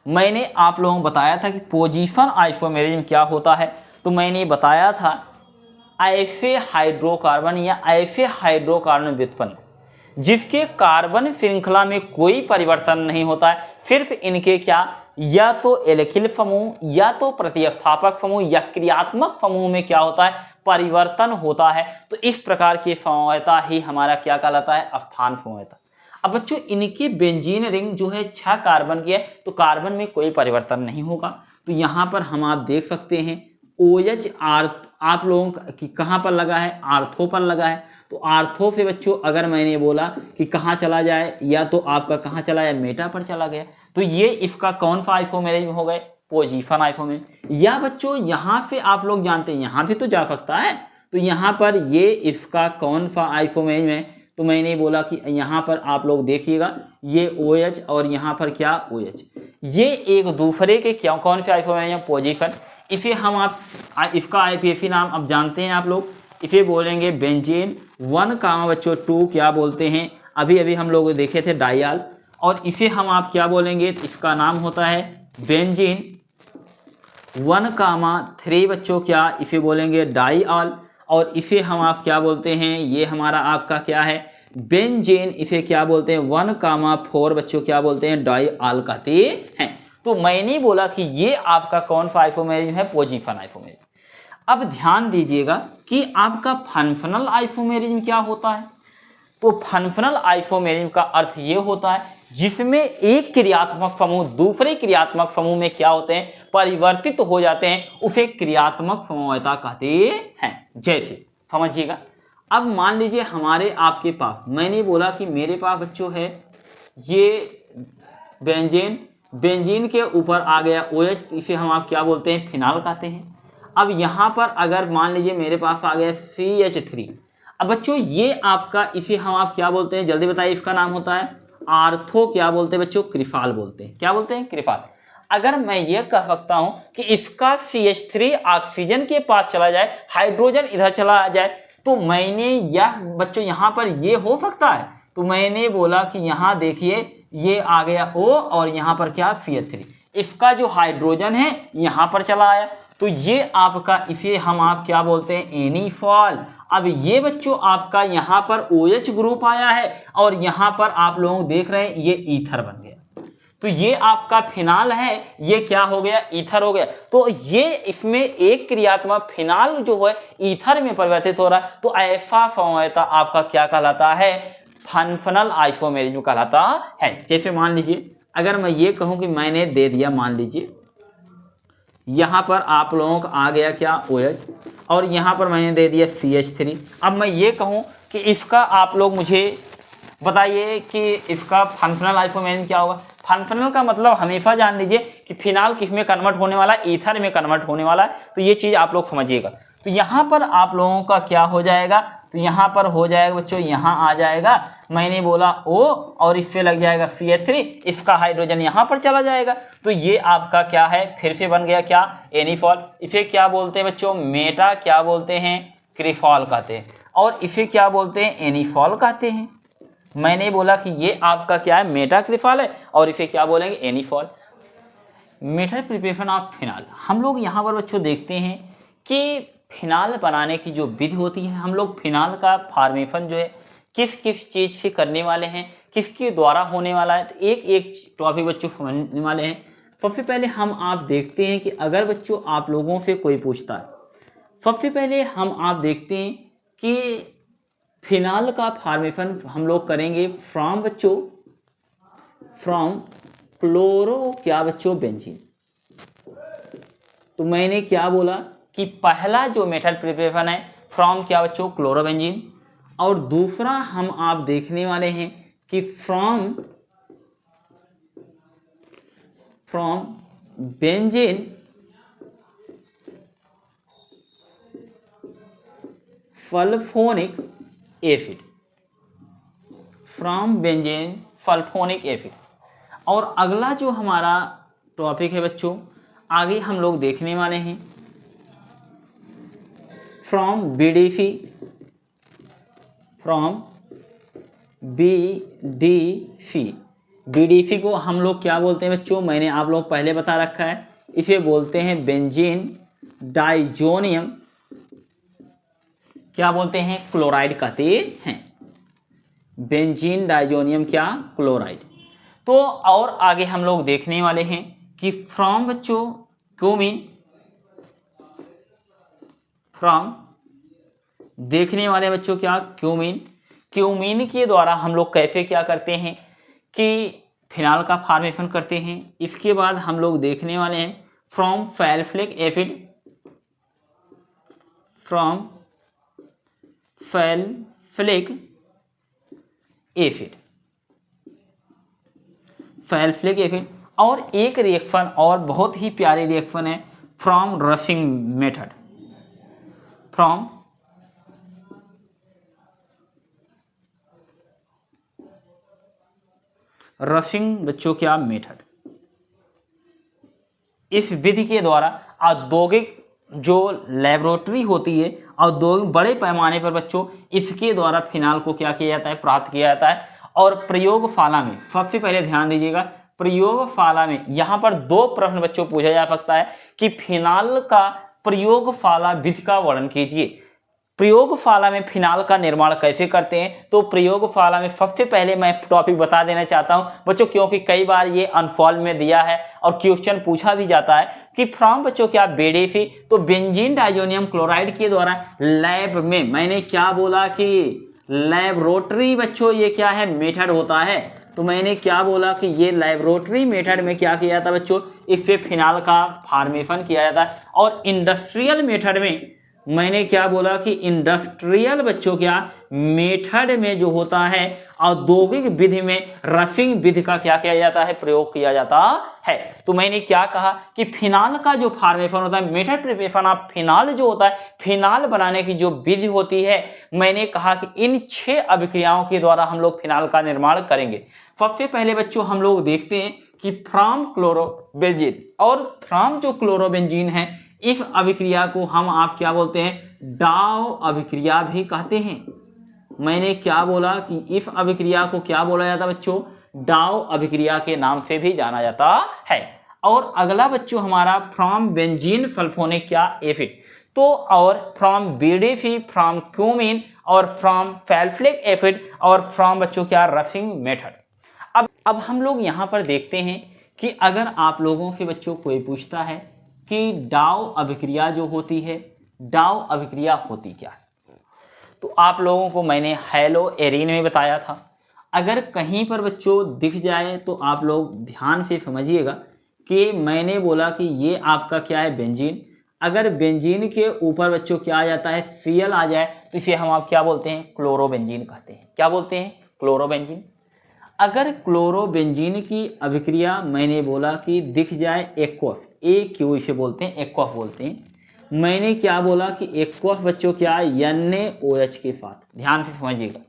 Speaker 1: मैंने आप लोगों को बताया था कि पोजीशन आइसोमेरिज्म क्या होता है। तो मैंने बताया था ऐसे हाइड्रोकार्बन या ऐसे हाइड्रोकार्बन व्युत्पन्न जिसके कार्बन श्रृंखला में कोई परिवर्तन नहीं होता है, सिर्फ इनके क्या, या तो एल्किल समूह या तो प्रतिस्थापक समूह या क्रियात्मक समूह में क्या होता है, परिवर्तन होता है। तो इस प्रकार की समवयवता ही हमारा क्या कहलाता है, स्थान समवयवता। अब बच्चों इनकी बेंजीन रिंग जो है 6 कार्बन की है, तो कार्बन में कोई परिवर्तन नहीं होगा। तो यहाँ पर हम आप देख सकते हैं OH आप लोगों की कहाँ पर लगा है, आर्थो पर लगा है। तो आर्थो से बच्चों अगर मैंने बोला कि कहाँ चला जाए, या तो आपका कहाँ चला जाए, मेटा पर चला गया। तो ये इसका कौन सा आइसोमेरिज्म हो गए, पोजीशन आइसोमेरिज्म। या बच्चों यहाँ से आप लोग जानते हैं यहाँ भी तो जा सकता है, तो यहाँ पर ये इसका कौन सा आइसोमेरिज्म है। तो मैंने बोला कि यहाँ पर आप लोग देखिएगा ये OH और यहाँ पर क्या OH, ये एक दूसरे के क्या कौन से आइसोमेरिज्म, पोजीशन। इसे हम आप इसका IPFE नाम अब जानते हैं आप लोग, इसे बोलेंगे बेंजीन 1 कामा बच्चों 2 क्या बोलते हैं, अभी अभी हम लोग देखे थे डाइआल। और इसे हम आप क्या बोलेंगे, इसका नाम होता है बेंजीन 1 कामा 3 बच्चों क्या, इसे बोलेंगे डाइआल। और इसे हम आप क्या बोलते हैं, ये हमारा आपका क्या है, बेंजीन, इसे क्या बोलते हैं 1 कामा 4 बच्चों क्या बोलते हैं, डाइआल कहते हैं। तो मैंने बोला कि ये आपका कौन सा आइसोमेरिज्म है, पोजीशन आइसोमेरिज्म। अब ध्यान दीजिएगा कि आपका फंक्शनल आइसोमेरिज्म क्या होता है। तो फंक्शनल आइसोमेरिज्म का अर्थ ये होता है जिसमें एक क्रियात्मक समूह दूसरे क्रियात्मक समूह में क्या होते हैं, परिवर्तित हो जाते हैं, उसे क्रियात्मक समवयवता कहते हैं। जैसे समझिएगा, अब मान लीजिए हमारे आपके पास, मैंने बोला कि मेरे पास बच्चों है ये बेंजीन, बेंजीन के ऊपर आ गया OH, तो इसे हम आप क्या बोलते हैं, फिनाल कहते हैं। अब यहाँ पर अगर मान लीजिए मेरे पास आ गया CH3, अब बच्चों ये आपका, इसे हम आप क्या बोलते हैं, जल्दी बताइए, इसका नाम होता है आर्थो क्या बोलते हैं बच्चों, क्रिफाल बोलते हैं। क्या बोलते हैं, क्रिफाल। अगर मैं ये कह सकता हूं कि इसका CH3 ऑक्सीजन के पास चला जाए, हाइड्रोजन इधर चला जाए, तो मैंने यह बच्चों यहाँ पर ये हो सकता है। तो मैंने बोला कि यहाँ देखिए ये आ गया O और यहाँ पर क्या CH3, इसका जो हाइड्रोजन है यहाँ पर चला आया, तो ये आपका, इसे हम आप क्या बोलते हैं, एनीफॉल। अब ये बच्चों आपका यहाँ पर OH ग्रुप आया है और यहाँ पर आप लोग देख रहे हैं ये ईथर बन गया। तो ये आपका फिनाल है, ये क्या हो गया, ईथर हो गया। तो ये इसमें एक क्रियात्मक फिनाल जो है ईथर में परिवर्तित हो रहा है। तो ऐसा समवयवता आपका क्या कहलाता है, फंक्शनल आइसोमेरिज्म कहलाता है। जैसे मान लीजिए अगर मैं ये कहूँ कि मैंने दे दिया, मान लीजिए यहाँ पर आप लोगों का आ गया क्या OH, और यहाँ पर मैंने दे दिया CH3। अब मैं ये कहूँ कि इसका आप लोग मुझे बताइए कि इसका फंक्शनल आइसोमेरिज्म क्या होगा। फंक्शनल का मतलब हमेशा जान लीजिए कि फिनाल किस में कन्वर्ट होने वाला है, ईथर में कन्वर्ट होने वाला है। तो ये चीज़ आप लोग समझिएगा। तो यहाँ पर आप लोगों का क्या हो जाएगा, तो यहाँ पर हो जाएगा बच्चों, यहाँ आ जाएगा, मैंने बोला O और इससे लग जाएगा CH3, इसका हाइड्रोजन यहाँ पर चला जाएगा। तो ये आपका क्या है, फिर से बन गया क्या, एनीफॉल। इसे क्या बोलते हैं बच्चों, मेटा क्या बोलते हैं, क्रिफॉल कहते हैं, और इसे क्या बोलते हैं, एनीफॉल कहते हैं। मैंने बोला कि ये आपका क्या है, मेटाक्रिफॉल है, और इसे क्या बोलेंगे, एनीफॉल। मेथड प्रिपरेशन ऑफ फिनाल, हम लोग यहाँ पर बच्चों देखते हैं कि फिनाल बनाने की जो विधि होती है, हम लोग फिनाल का फॉर्मेशन जो है किस किस चीज़ से करने वाले हैं, किसके द्वारा होने वाला है, तो एक एक टॉपिक बच्चों समझने वाले हैं। सबसे पहले हम आप देखते हैं कि अगर बच्चों आप लोगों से कोई पूछता है, सबसे पहले हम आप देखते हैं कि फिनाल का फॉर्मेशन हम लोग करेंगे फ्रॉम बच्चों, फ्रॉम क्लोरो क्या बच्चों, बेंजीन। तो मैंने क्या बोला कि पहला जो मेथड प्रिपरेशन है फ्रॉम क्या बच्चों, क्लोरोबेंजीन, और दूसरा हम आप देखने वाले हैं कि from benzene sulphonic acid, from benzene sulphonic acid. और अगला जो हमारा टॉपिक है बच्चों, आगे हम लोग देखने वाले हैं from BDC, from BDC। BDC को हम लोग क्या बोलते हैं बच्चों, मैंने आप लोग पहले बता रखा है, इसे बोलते हैं बेंजीन डाइजोनियम, क्या बोलते हैं, क्लोराइड कहते हैं, बेंजीन डाइजोनियम क्या, क्लोराइड। तो और आगे हम लोग देखने वाले हैं कि फ्रॉम बच्चों क्यूमीन, फ्रॉम देखने वाले बच्चों क्या, क्यूमीन। क्यूमीन के द्वारा हम लोग कैसे क्या करते हैं कि फिनाल का फॉर्मेशन करते हैं। इसके बाद हम लोग देखने वाले हैं from sulphuric acid, from sulphuric acid, sulphuric acid. और एक रिएक्शन और बहुत ही प्यारी रिएक्शन है from rushing method, from rushing बच्चों क्या, मेथड। इस विधि के द्वारा औद्योगिक जो लेबोरेटरी होती है, औद्योगिक बड़े पैमाने पर बच्चों इसके द्वारा फिनाल को क्या किया जाता है, प्राप्त किया जाता है। और प्रयोगशाला में सबसे पहले ध्यान दीजिएगा, प्रयोगशाला में यहाँ पर दो प्रश्न बच्चों पूछा जा सकता है कि फिनाल का प्रयोगशाला विधि का वर्णन कीजिए। प्रयोगशाला में फिनाल का निर्माण कैसे करते हैं, तो प्रयोगशाला में सबसे पहले मैं टॉपिक बता देना चाहता हूं बच्चों, क्योंकि कई बार ये अनफॉल्व में दिया है और क्वेश्चन पूछा भी जाता है कि फ्रॉम बच्चों क्या, BDC, तो बेंजीन डाइजोनियम क्लोराइड के द्वारा लैब में, मैंने क्या बोला कि लैबोरेटरी बच्चों ये क्या है, मेथड होता है। तो मैंने क्या बोला कि ये लैबोरेटरी मेथड में क्या किया जाता है बच्चों, इससे फिनाल का फॉर्मेशन किया जाता है। और इंडस्ट्रियल मेथड में मैंने क्या बोला कि इंडस्ट्रियल बच्चों क्या मेथड में जो होता है, औद्योगिक विधि में रशिंग विधि का क्या किया जाता है, प्रयोग किया जाता है। तो मैंने क्या कहा कि फिनाल का जो फॉर्मेशन होता है, मेथड प्रिपरेशन ऑफ फिनाल जो होता है, फिनाल बनाने की जो विधि होती है, मैंने कहा कि इन 6 अभिक्रियाओं के द्वारा हम लोग फिनाल का निर्माण करेंगे। सबसे पहले बच्चों हम लोग देखते हैं कि फ्रॉम क्लोरोबेंजीन, और फ्रॉम जो क्लोरोबेंजीन है, इस अभिक्रिया को हम आप क्या बोलते हैं, डाउ अभिक्रिया भी कहते हैं। मैंने क्या बोला कि इस अभिक्रिया को क्या बोला जाता है बच्चों, डाउ अभिक्रिया के नाम से भी जाना जाता है। और अगला बच्चों हमारा फ्रॉम बेंजीन सल्फोनिक क्या, एसिड। तो और फ्रॉम BDC, फ्रॉम क्यूमीन, और फ्रॉम सल्फ्यूरिक एसिड, और फ्रॉम बच्चों क्या, रशिंग मेथड। अब हम लोग यहाँ पर देखते हैं कि अगर आप लोगों से बच्चों कोई पूछता है कि डाउ अभिक्रिया जो होती है, डाउ अभिक्रिया होती क्या है, तो आप लोगों को मैंने हेलो एरीन में बताया था। अगर कहीं पर बच्चों दिख जाए तो आप लोग ध्यान से समझिएगा कि मैंने बोला कि ये आपका क्या है, बेंजीन। अगर बेंजीन के ऊपर बच्चों क्या आ जाता है, फियल आ जाए, तो इसे हम आप क्या बोलते हैं, क्लोरोबेंजीन कहते हैं। क्या बोलते हैं, क्लोरोबेंजीन। अगर क्लोरोबेंजीन की अभिक्रिया मैंने बोला कि दिख जाए एक्वस, AQ इसे बोलते हैं, एक्वस बोलते हैं। मैंने क्या बोला कि एक्वस बच्चों क्या है, NaOH के साथ। ध्यान से समझिएगा,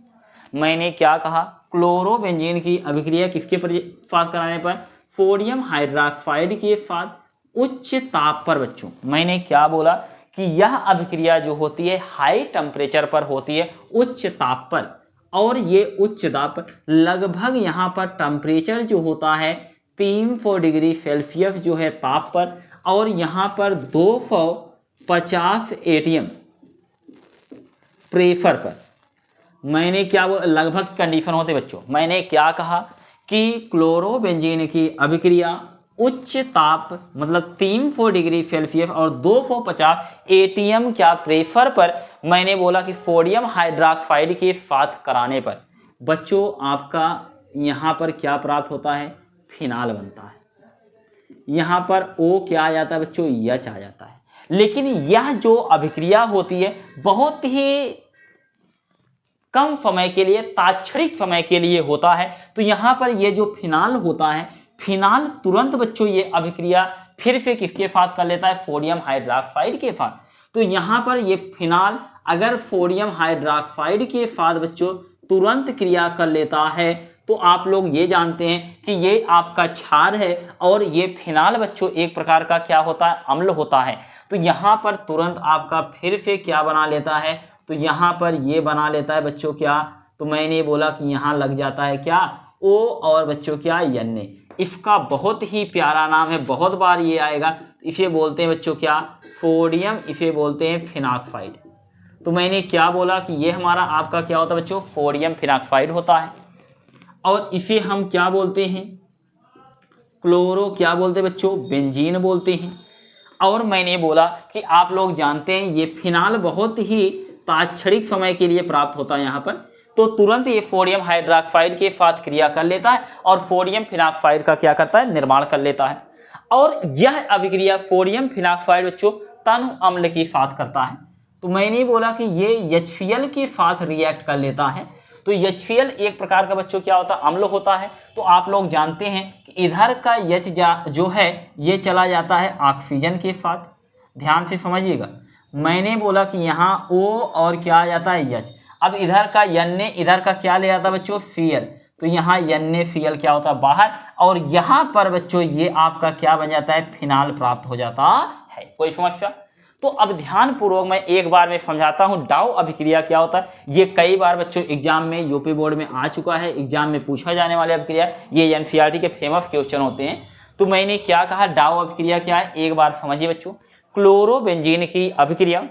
Speaker 1: मैंने क्या कहा, क्लोरोबेंजीन की अभिक्रिया किसके साथ कराने पर, सोडियम हाइड्रॉक्साइड के साथ उच्च ताप पर। बच्चों मैंने क्या बोला कि यह अभिक्रिया जो होती है हाई टेम्परेचर पर होती है, उच्च ताप पर। और ये उच्च ताप लगभग यहाँ पर टेम्परेचर जो होता है 300 डिग्री सेल्सियस जो है ताप पर, और यहाँ पर 250 ATM प्रेशर पर। मैंने क्या बोला, लगभग कंडीशन होते बच्चों। मैंने क्या कहा कि क्लोरोबेंजीन की अभिक्रिया उच्च ताप मतलब 300 डिग्री सेल्सियस और 250 ATM क्या प्रेशर पर, मैंने बोला कि सोडियम हाइड्रॉक्साइड के साथ कराने पर बच्चों आपका यहाँ पर क्या प्राप्त होता है, फिनाल बनता है। यहाँ पर O क्या आ जाता है बच्चों, H आ जाता है। लेकिन यह जो अभिक्रिया होती है बहुत ही कम समय के लिए, तात्क्षणिक समय के लिए होता है। तो यहाँ पर ये जो फिनाल होता है, फिनाल तुरंत बच्चों ये अभिक्रिया फिर से किसके साथ कर लेता है, सोडियम हाइड्रॉक्साइड के साथ। तो यहाँ पर ये फिनाल अगर सोडियम हाइड्रॉक्साइड के साथ बच्चों तुरंत क्रिया कर लेता है, तो आप लोग ये जानते हैं कि ये आपका क्षार है, और ये फिनाल बच्चों एक प्रकार का क्या होता है, अम्ल होता है। तो यहाँ पर तुरंत आपका फिर से क्या बना लेता है, तो यहाँ पर ये बना लेता है बच्चों क्या, तो मैंने बोला कि यहाँ लग जाता है क्या, O और बच्चों क्या, Na। इसका बहुत ही प्यारा नाम है, बहुत बार ये आएगा। इसे बोलते हैं बच्चों क्या, सोडियम, इसे बोलते हैं फिनॉक्साइड। तो मैंने क्या बोला कि ये हमारा आपका क्या होता है बच्चों, सोडियम फिनॉक्साइड होता है। और इसे हम क्या बोलते हैं, क्लोरो क्या बोलते हैं बच्चों, बेंजीन बोलते हैं। और मैंने बोला कि आप लोग जानते हैं ये फिनाल बहुत ही तात्क्षणिक समय के लिए प्राप्त होता है यहाँ पर, तो तुरंत ये सोडियम हाइड्रॉक्साइड के साथ क्रिया कर लेता है और सोडियम फिनॉक्साइड का क्या करता है, निर्माण कर लेता है। और यह अभिक्रिया सोडियम फिनॉक्साइड बच्चों तनु अम्ल के साथ करता है। तो मैंने बोला कि ये HCl के साथ रिएक्ट कर लेता है। तो HCl एक प्रकार का बच्चों क्या होता है, अम्ल होता है। तो आप लोग जानते हैं कि इधर का H जो है ये चला जाता है ऑक्सीजन के साथ। ध्यान से समझिएगा, मैंने बोला कि यहाँ O और क्या आ जाता है, H। अब इधर का Na इधर का क्या ले आता है बच्चों, Cl। तो यहाँ NaCl क्या होता है बाहर, और यहाँ पर बच्चों ये आपका क्या बन जाता है, फिनाल प्राप्त हो जाता है। कोई समस्या? तो अब ध्यान पूर्वक मैं एक बार में समझाता हूँ डाउ अभिक्रिया क्या होता है। ये कई बार बच्चों एग्जाम में, यूपी बोर्ड में आ चुका है, एग्जाम में पूछा जाने वाली अभिक्रिया, ये NCERT के फेमस क्वेश्चन होते हैं। तो मैंने क्या कहा, डाउ अभिक्रिया क्या है, एक बार समझिए बच्चों। क्लोरोबेंजीन की अभिक्रिया,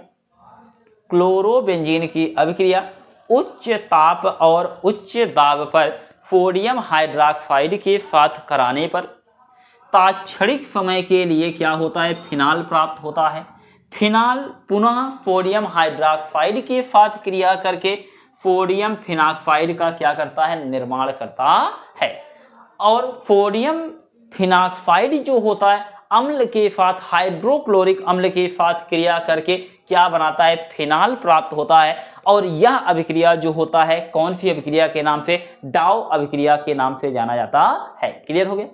Speaker 1: क्लोरोबेंजीन की अभिक्रिया उच्च ताप और उच्च दाब पर सोडियम हाइड्रॉक्साइड के साथ कराने पर तात्क्षणिक समय के लिए क्या होता है, फिनाल प्राप्त होता है। फिनाल पुनः सोडियम हाइड्रॉक्साइड के साथ क्रिया करके सोडियम फिनॉक्साइड का क्या करता है, निर्माण करता है। और सोडियम फिनॉक्साइड जो होता है अम्ल के साथ, हाइड्रोक्लोरिक अम्ल के साथ क्रिया करके क्या बनाता है, फिनाल प्राप्त होता है। और यह अभिक्रिया जो होता है कौन सी अभिक्रिया के नाम से, डाउ अभिक्रिया के नाम से जाना जाता है। क्लियर हो गया?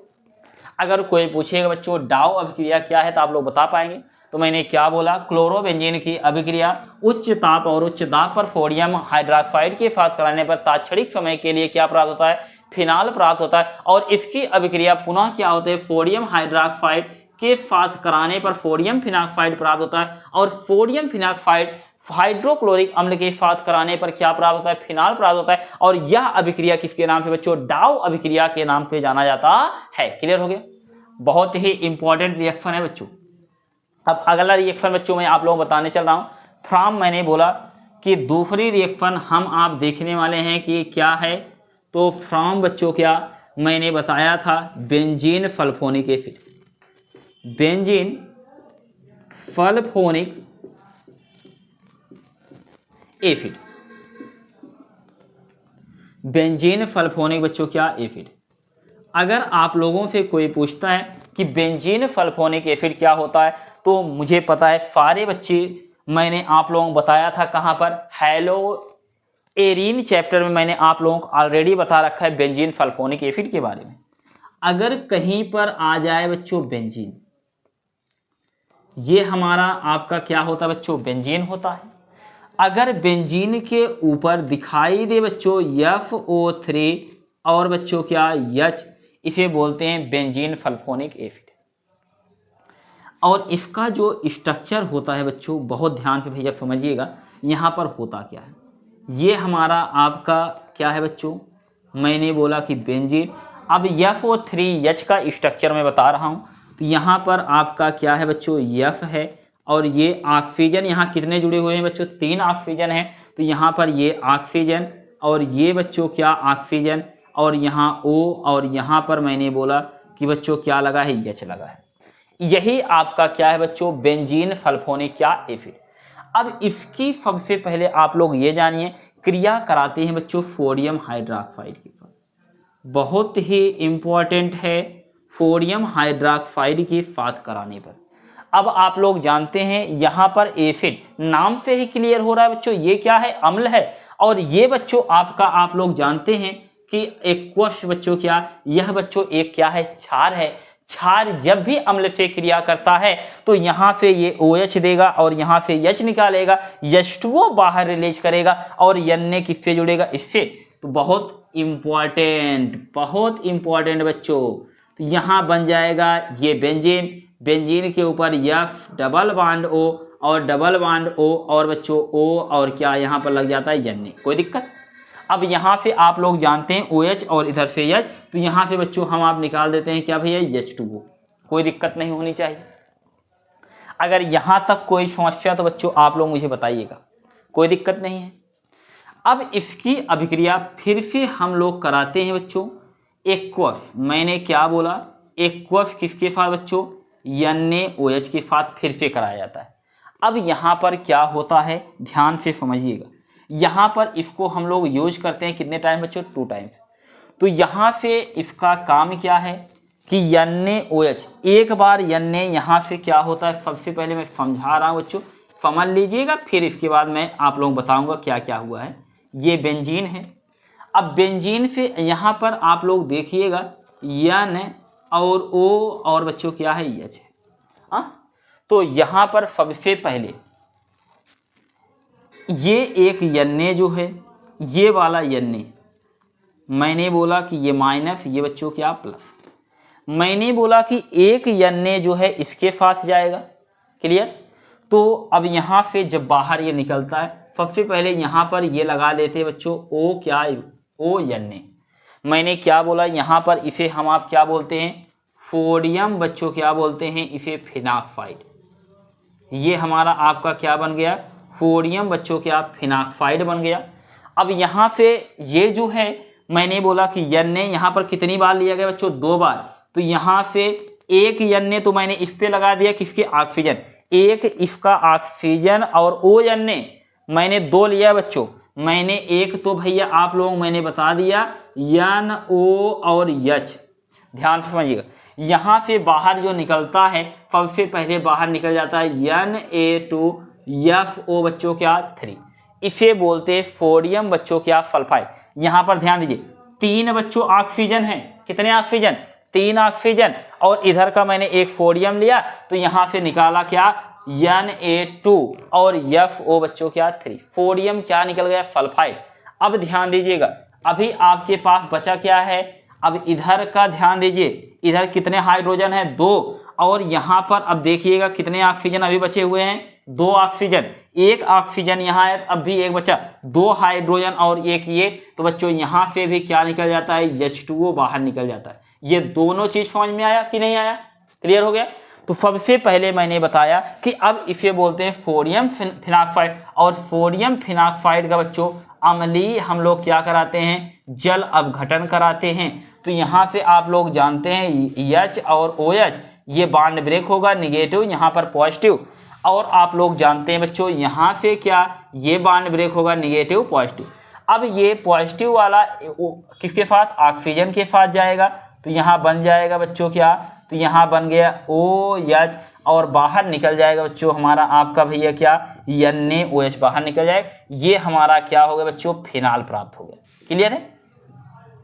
Speaker 1: अगर कोई पूछेगा बच्चों डाउ अभिक्रिया क्या है तो आप लोग बता पाएंगे। तो मैंने क्या बोला, क्लोरोबेंजीन की अभिक्रिया उच्च ताप और उच्च दाब पर सोडियम हाइड्रॉक्साइड के साथ कराने पर तात्क्षणिक समय के लिए क्या प्राप्त होता है, फिनाल प्राप्त होता है। और इसकी अभिक्रिया पुनः क्या होते हैं, सोडियम हाइड्रॉक्साइड के साथ कराने पर सोडियम फिनॉक्साइड प्राप्त होता है। और सोडियम फिनॉक्साइड हाइड्रोक्लोरिक अम्ल के साथ कराने पर क्या प्राप्त होता है, फिनाल प्राप्त होता है। और यह अभिक्रिया किसके नाम से बच्चों, डाउ अभिक्रिया के नाम से जाना जाता है। क्लियर हो गया? बहुत ही इंपॉर्टेंट रिएक्शन है बच्चों। अब अगला रिएक्शन बच्चों मैं आप लोगों को बताने चल रहा हूं। फ्रॉम मैंने बोला कि दूसरी रिएक्शन हम आप देखने वाले हैं कि क्या है। तो फ्रॉम बच्चों क्या मैंने बताया था, benzene sulphonic acid, benzene sulphonic acid, benzene sulphonic बच्चों क्या एसिड। अगर आप लोगों से कोई पूछता है कि बेंजीन सल्फोनिक एसिड क्या होता है, तो मुझे पता है सारे बच्चे, मैंने आप लोगों को बताया था कहाँ पर, हेलो एरीन चैप्टर में मैंने आप लोगों को ऑलरेडी बता रखा है बेंजीन सल्फोनिक एसिड के बारे में। अगर कहीं पर आ जाए बच्चों बेंजीन, ये हमारा आपका क्या होता है बच्चों, बेंजीन होता है। अगर बेंजीन के ऊपर दिखाई दे बच्चों FO3 और बच्चों क्या H, इसे बोलते हैं बेंजीन सल्फोनिक एसिड। और इसका जो स्ट्रक्चर होता है बच्चों, बहुत ध्यान से भैया समझिएगा, यहाँ पर होता क्या है। ये हमारा आपका क्या है बच्चों, मैंने बोला कि बेंजीन। अब FO3H का स्ट्रक्चर मैं बता रहा हूँ। तो यहाँ पर आपका क्या है बच्चों, F है और ये ऑक्सीजन, यहाँ कितने जुड़े हुए हैं बच्चों, 3 ऑक्सीजन हैं। तो यहाँ पर ये ऑक्सीजन और ये बच्चों क्या ऑक्सीजन, और यहाँ O, और यहाँ पर मैंने बोला कि बच्चों क्या लगा है, H लगा है। यही आपका क्या है बच्चों, बेंजीन सल्फोनिक क्या एसिड। अब इसकी सबसे पहले आप लोग ये जानिए, क्रिया कराते हैं बच्चों सोडियम हाइड्रोक्साइड के साथ। बहुत ही इंपॉर्टेंट है सोडियम हाइड्रोक्साइड के साथ कराने पर। अब आप लोग जानते हैं यहाँ पर एसिड नाम से ही क्लियर हो रहा है बच्चों, ये क्या है, अम्ल है। और ये बच्चों आपका आप लोग जानते हैं कि एक्वस बच्चों क्या, यह बच्चों एक क्या है, क्षार है। क्षार जब भी अम्ल से क्रिया करता है तो यहाँ से ये OH देगा और यहाँ से H निकालेगा, H2O बाहर रिलीज करेगा और Na किससे जुड़ेगा, इससे। तो बहुत इंपॉर्टेंट बच्चों, तो यहाँ बन जाएगा ये बेंजीन, बेंजीन के ऊपर F डबल बॉन्ड O और डबल बॉन्ड O और बच्चों O और क्या यहाँ पर लग जाता है Na, कोई दिक्कत। अब यहाँ से आप लोग जानते हैं OH और इधर से H, तो यहाँ से बच्चों हम आप निकाल देते हैं क्या भैया, H2O, कोई दिक्कत नहीं होनी चाहिए। अगर यहाँ तक कोई समस्या तो बच्चों आप लोग मुझे बताइएगा, कोई दिक्कत नहीं है। अब इसकी अभिक्रिया फिर से हम लोग कराते हैं बच्चों एक्वस। मैंने क्या बोला, एक्वस किसके साथ बच्चों, NaOH के साथ फिर से कराया जाता है। अब यहाँ पर क्या होता है, ध्यान से समझिएगा, यहाँ पर इसको हम लोग यूज करते हैं कितने टाइम बच्चों, 2 टाइम। तो यहाँ से इसका काम क्या है कि NaOH, एक बार Na यहाँ से क्या होता है, सबसे पहले मैं समझा रहा हूँ बच्चों, समझ लीजिएगा, फिर इसके बाद मैं आप लोगों को बताऊंगा क्या क्या हुआ है। ये बेंजीन है। अब बेंजीन से यहाँ पर आप लोग देखिएगा N और O और बच्चों क्या है, H है। तो यहाँ पर सबसे पहले ये एक Na जो है, ये वाला Na, मैंने बोला कि ये माइनस, ये बच्चों क्या प्लस। मैंने बोला कि एक Na जो है इसके साथ जाएगा, क्लियर। तो अब यहाँ से जब बाहर ये निकलता है, सबसे पहले यहाँ पर ये लगा लेते हैं बच्चों O क्या, O Na। मैंने क्या बोला, यहाँ पर इसे हम आप क्या बोलते हैं, सोडियम बच्चों क्या बोलते हैं, इसे फिनॉक्साइड। ये हमारा आपका क्या बन गया, सोडियम बच्चों क्या, फिनॉक्साइड बन गया। अब यहाँ से ये जो है, मैंने बोला कि Na यहाँ पर कितनी बार लिया गया बच्चों, 2 बार। तो यहाँ से एक Na तो मैंने इस पे लगा दिया, किसके, ऑक्सीजन, एक इसका ऑक्सीजन और ONa मैंने 2 लिया बच्चों। मैंने एक तो भैया आप लोगों मैंने बता दिया NO और H। ध्यान से समझिएगा, यहाँ से बाहर जो निकलता है, सबसे पहले बाहर निकल जाता है Na2FO बच्चों क्या 3, इसे बोलते हैं सोडियम बच्चों क्या सल्फाइड। यहाँ पर ध्यान दीजिए, 3 बच्चों ऑक्सीजन है, कितने ऑक्सीजन, 3 ऑक्सीजन, और इधर का मैंने एक सोडियम लिया, तो यहाँ से निकाला क्या, Na2 और FO बच्चों क्या 3, सोडियम क्या निकल गया, सल्फाइड। अब ध्यान दीजिएगा, अभी आपके पास बचा क्या है, अब इधर का ध्यान दीजिए, इधर कितने हाइड्रोजन है, 2, और यहाँ पर अब देखिएगा कितने ऑक्सीजन अभी बचे हुए हैं, 2 ऑक्सीजन, एक ऑक्सीजन यहाँ है, अब भी एक बचा, 2 हाइड्रोजन और एक ये, तो बच्चों यहाँ से भी क्या निकल जाता है, H2O बाहर निकल जाता है। ये दोनों चीज समझ में आया कि नहीं आया, क्लियर हो गया। तो सबसे पहले मैंने बताया कि अब इसे बोलते हैं सोडियम फिनॉक्साइड, और सोडियम फिनॉक्साइड का बच्चों अम्लीय हम लोग क्या कराते हैं, जल अपघटन कराते हैं। तो यहाँ से आप लोग जानते हैं H और OH, ये बॉन्ड ब्रेक होगा, निगेटिव यहाँ पर पॉजिटिव, और आप लोग जानते हैं बच्चों यहाँ से क्या, ये बॉन्ड ब्रेक होगा, निगेटिव पॉजिटिव। अब ये पॉजिटिव वाला किसके साथ, ऑक्सीजन के साथ जाएगा, तो यहाँ बन जाएगा बच्चों क्या, तो यहाँ बन गया OH और बाहर निकल जाएगा बच्चों हमारा आपका भैया क्या NaOH बाहर निकल जाएगा। ये हमारा क्या हो गया बच्चों फिनाल प्राप्त हो गया। क्लियर है।